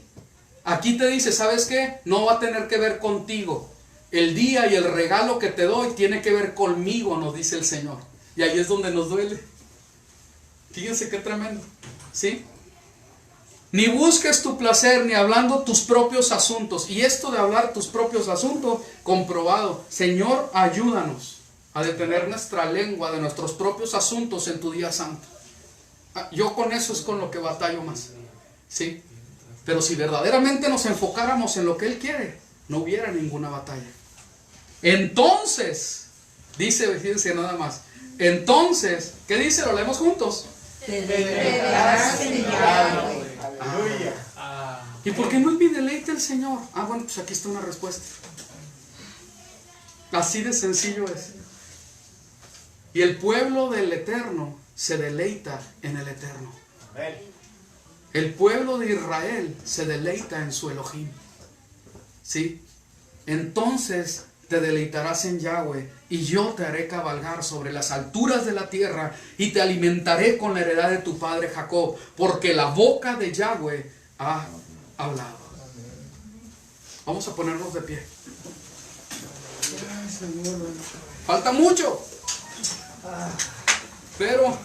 Aquí te dice, ¿sabes qué? No va a tener que ver contigo. El día y el regalo que te doy tiene que ver conmigo, nos dice el Señor. Y ahí es donde nos duele. Fíjense qué tremendo. ¿Sí? Ni busques tu placer, ni hablando tus propios asuntos. Y esto de hablar tus propios asuntos, comprobado. Señor, ayúdanos a detener nuestra lengua de nuestros propios asuntos en tu día santo. Yo con eso es con lo que batallo más. ¿Sí? Pero si verdaderamente nos enfocáramos en lo que Él quiere, no hubiera ninguna batalla. Entonces, dice, fíjense nada más. Entonces, ¿qué dice? Lo leemos juntos. Te deleitarás en Yahweh. Aleluya. ¿Y por qué no es mi deleite el Señor? Bueno, pues aquí está una respuesta. Así de sencillo es. Y el pueblo del Eterno se deleita en el Eterno. El pueblo de Israel se deleita en su Elohim. ¿Sí? Entonces te deleitarás en Yahweh, y yo te haré cabalgar sobre las alturas de la tierra, y te alimentaré con la heredad de tu padre Jacob, porque la boca de Yahweh ha hablado. Vamos a ponernos de pie. Falta mucho, pero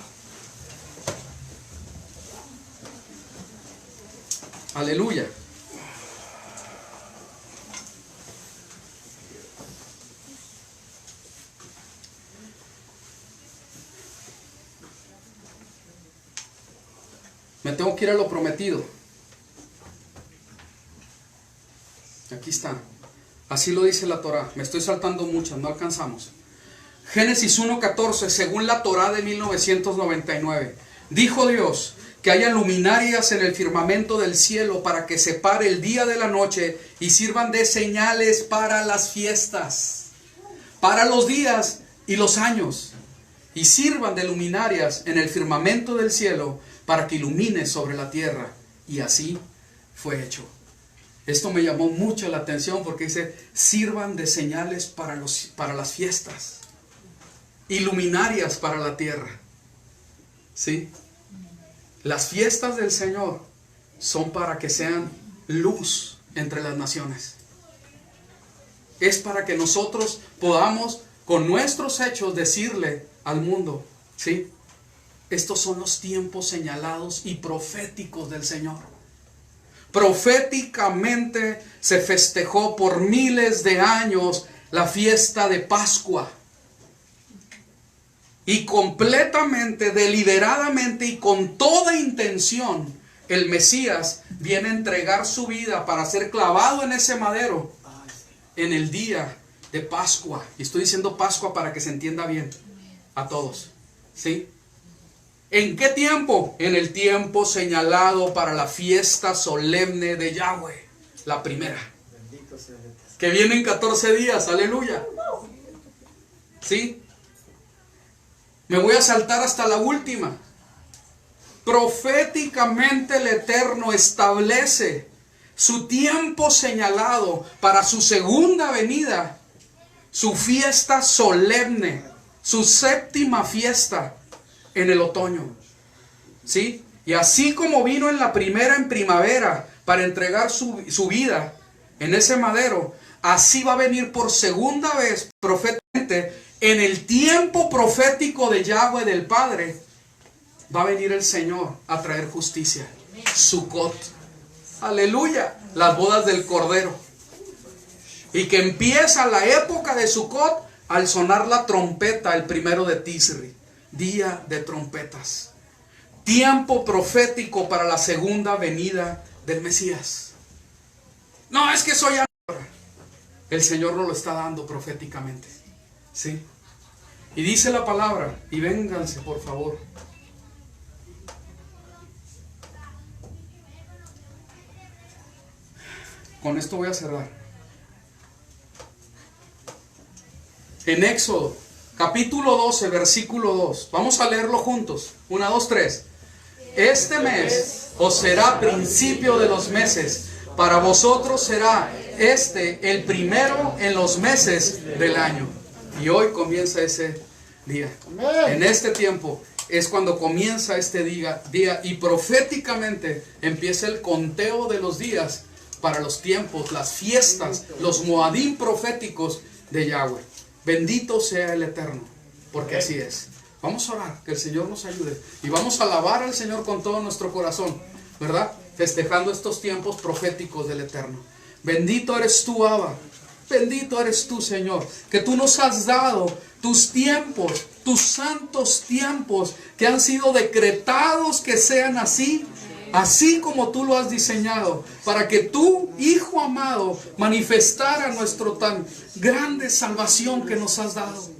aleluya. Me tengo que ir a lo prometido. Aquí está. Así lo dice la Torah. Me estoy saltando muchas, no alcanzamos. Génesis 1:14, según la Torah de 1999. Dijo Dios que haya luminarias en el firmamento del cielo para que separe el día de la noche y sirvan de señales para las fiestas, para los días y los años, y sirvan de luminarias en el firmamento del cielo para que ilumine sobre la tierra. Y así fue hecho. Esto me llamó mucho la atención porque dice, sirvan de señales para las fiestas, iluminarias para la tierra. ¿Sí? Las fiestas del Señor son para que sean luz entre las naciones. Es para que nosotros podamos con nuestros hechos decirle al mundo, ¿sí?, estos son los tiempos señalados y proféticos del Señor. Proféticamente se festejó por miles de años la fiesta de Pascua. Y completamente, deliberadamente y con toda intención, el Mesías viene a entregar su vida para ser clavado en ese madero en el día de Pascua. Y estoy diciendo Pascua para que se entienda bien a todos, ¿sí? ¿En qué tiempo? En el tiempo señalado para la fiesta solemne de Yahweh, la primera, que viene en 14 días, aleluya, ¿sí? Me voy a saltar hasta la última. Proféticamente el Eterno establece su tiempo señalado para su segunda venida, su fiesta solemne, su séptima fiesta en el otoño, ¿sí? Y así como vino en la primera en primavera para entregar su vida en ese madero, así va a venir por segunda vez proféticamente en el tiempo profético de Yahweh del Padre. Va a venir el Señor a traer justicia. Sukkot. Aleluya. Las bodas del Cordero. Y que empieza la época de Sukkot al sonar la trompeta el 1 de Tisri. Día de trompetas. Tiempo profético para la segunda venida del Mesías. No, es que soy ahora. El Señor nos lo está dando proféticamente. ¿Sí? Y dice la palabra, y vénganse por favor. Con esto voy a cerrar. En Éxodo, capítulo 12, versículo 2. Vamos a leerlo juntos. 1, 2, 3. Este mes os será principio de los meses. Para vosotros será este el primero en los meses del año. Y hoy comienza ese día. En este tiempo es cuando comienza este día y proféticamente empieza el conteo de los días para los tiempos, las fiestas, los moadim proféticos de Yahweh. Bendito sea el Eterno, porque así es. Vamos a orar, que el Señor nos ayude. Y vamos a alabar al Señor con todo nuestro corazón, ¿verdad? Festejando estos tiempos proféticos del Eterno. Bendito eres tú, Abba. Bendito eres tú, Señor, que tú nos has dado tus tiempos, tus santos tiempos, que han sido decretados que sean así, así como tú lo has diseñado, para que tú, Hijo amado, manifestara nuestra tan grande salvación que nos has dado.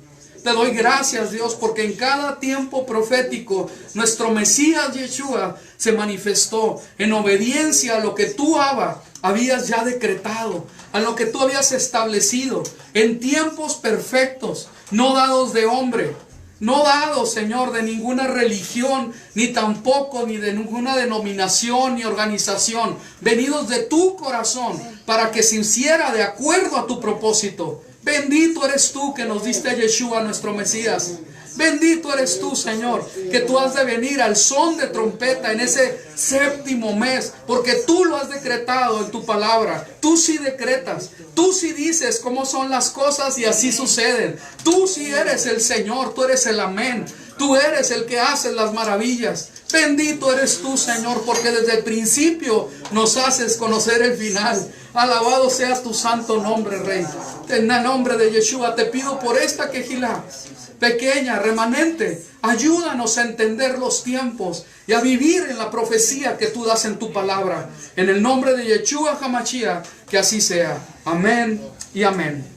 Te doy gracias, Dios, porque en cada tiempo profético nuestro Mesías Yeshua se manifestó en obediencia a lo que tú, Abba, habías ya decretado, a lo que tú habías establecido, en tiempos perfectos, no dados de hombre, no dados, Señor, de ninguna religión, ni tampoco ni de ninguna denominación ni organización, venidos de tu corazón, para que se hiciera de acuerdo a tu propósito. Bendito eres tú que nos diste a Yeshua, nuestro Mesías. Bendito eres tú, Señor, que tú has de venir al son de trompeta en ese séptimo mes, porque tú lo has decretado en tu palabra. Tú sí decretas, tú sí dices cómo son las cosas y así suceden. Tú sí eres el Señor, tú eres el amén. Tú eres el que hace las maravillas. Bendito eres tú, Señor, porque desde el principio nos haces conocer el final. Alabado sea tu santo nombre, Rey. En el nombre de Yeshua te pido por esta quejilá pequeña, remanente, ayúdanos a entender los tiempos y a vivir en la profecía que tú das en tu palabra. En el nombre de Yeshua HaMashiach, que así sea. Amén y amén.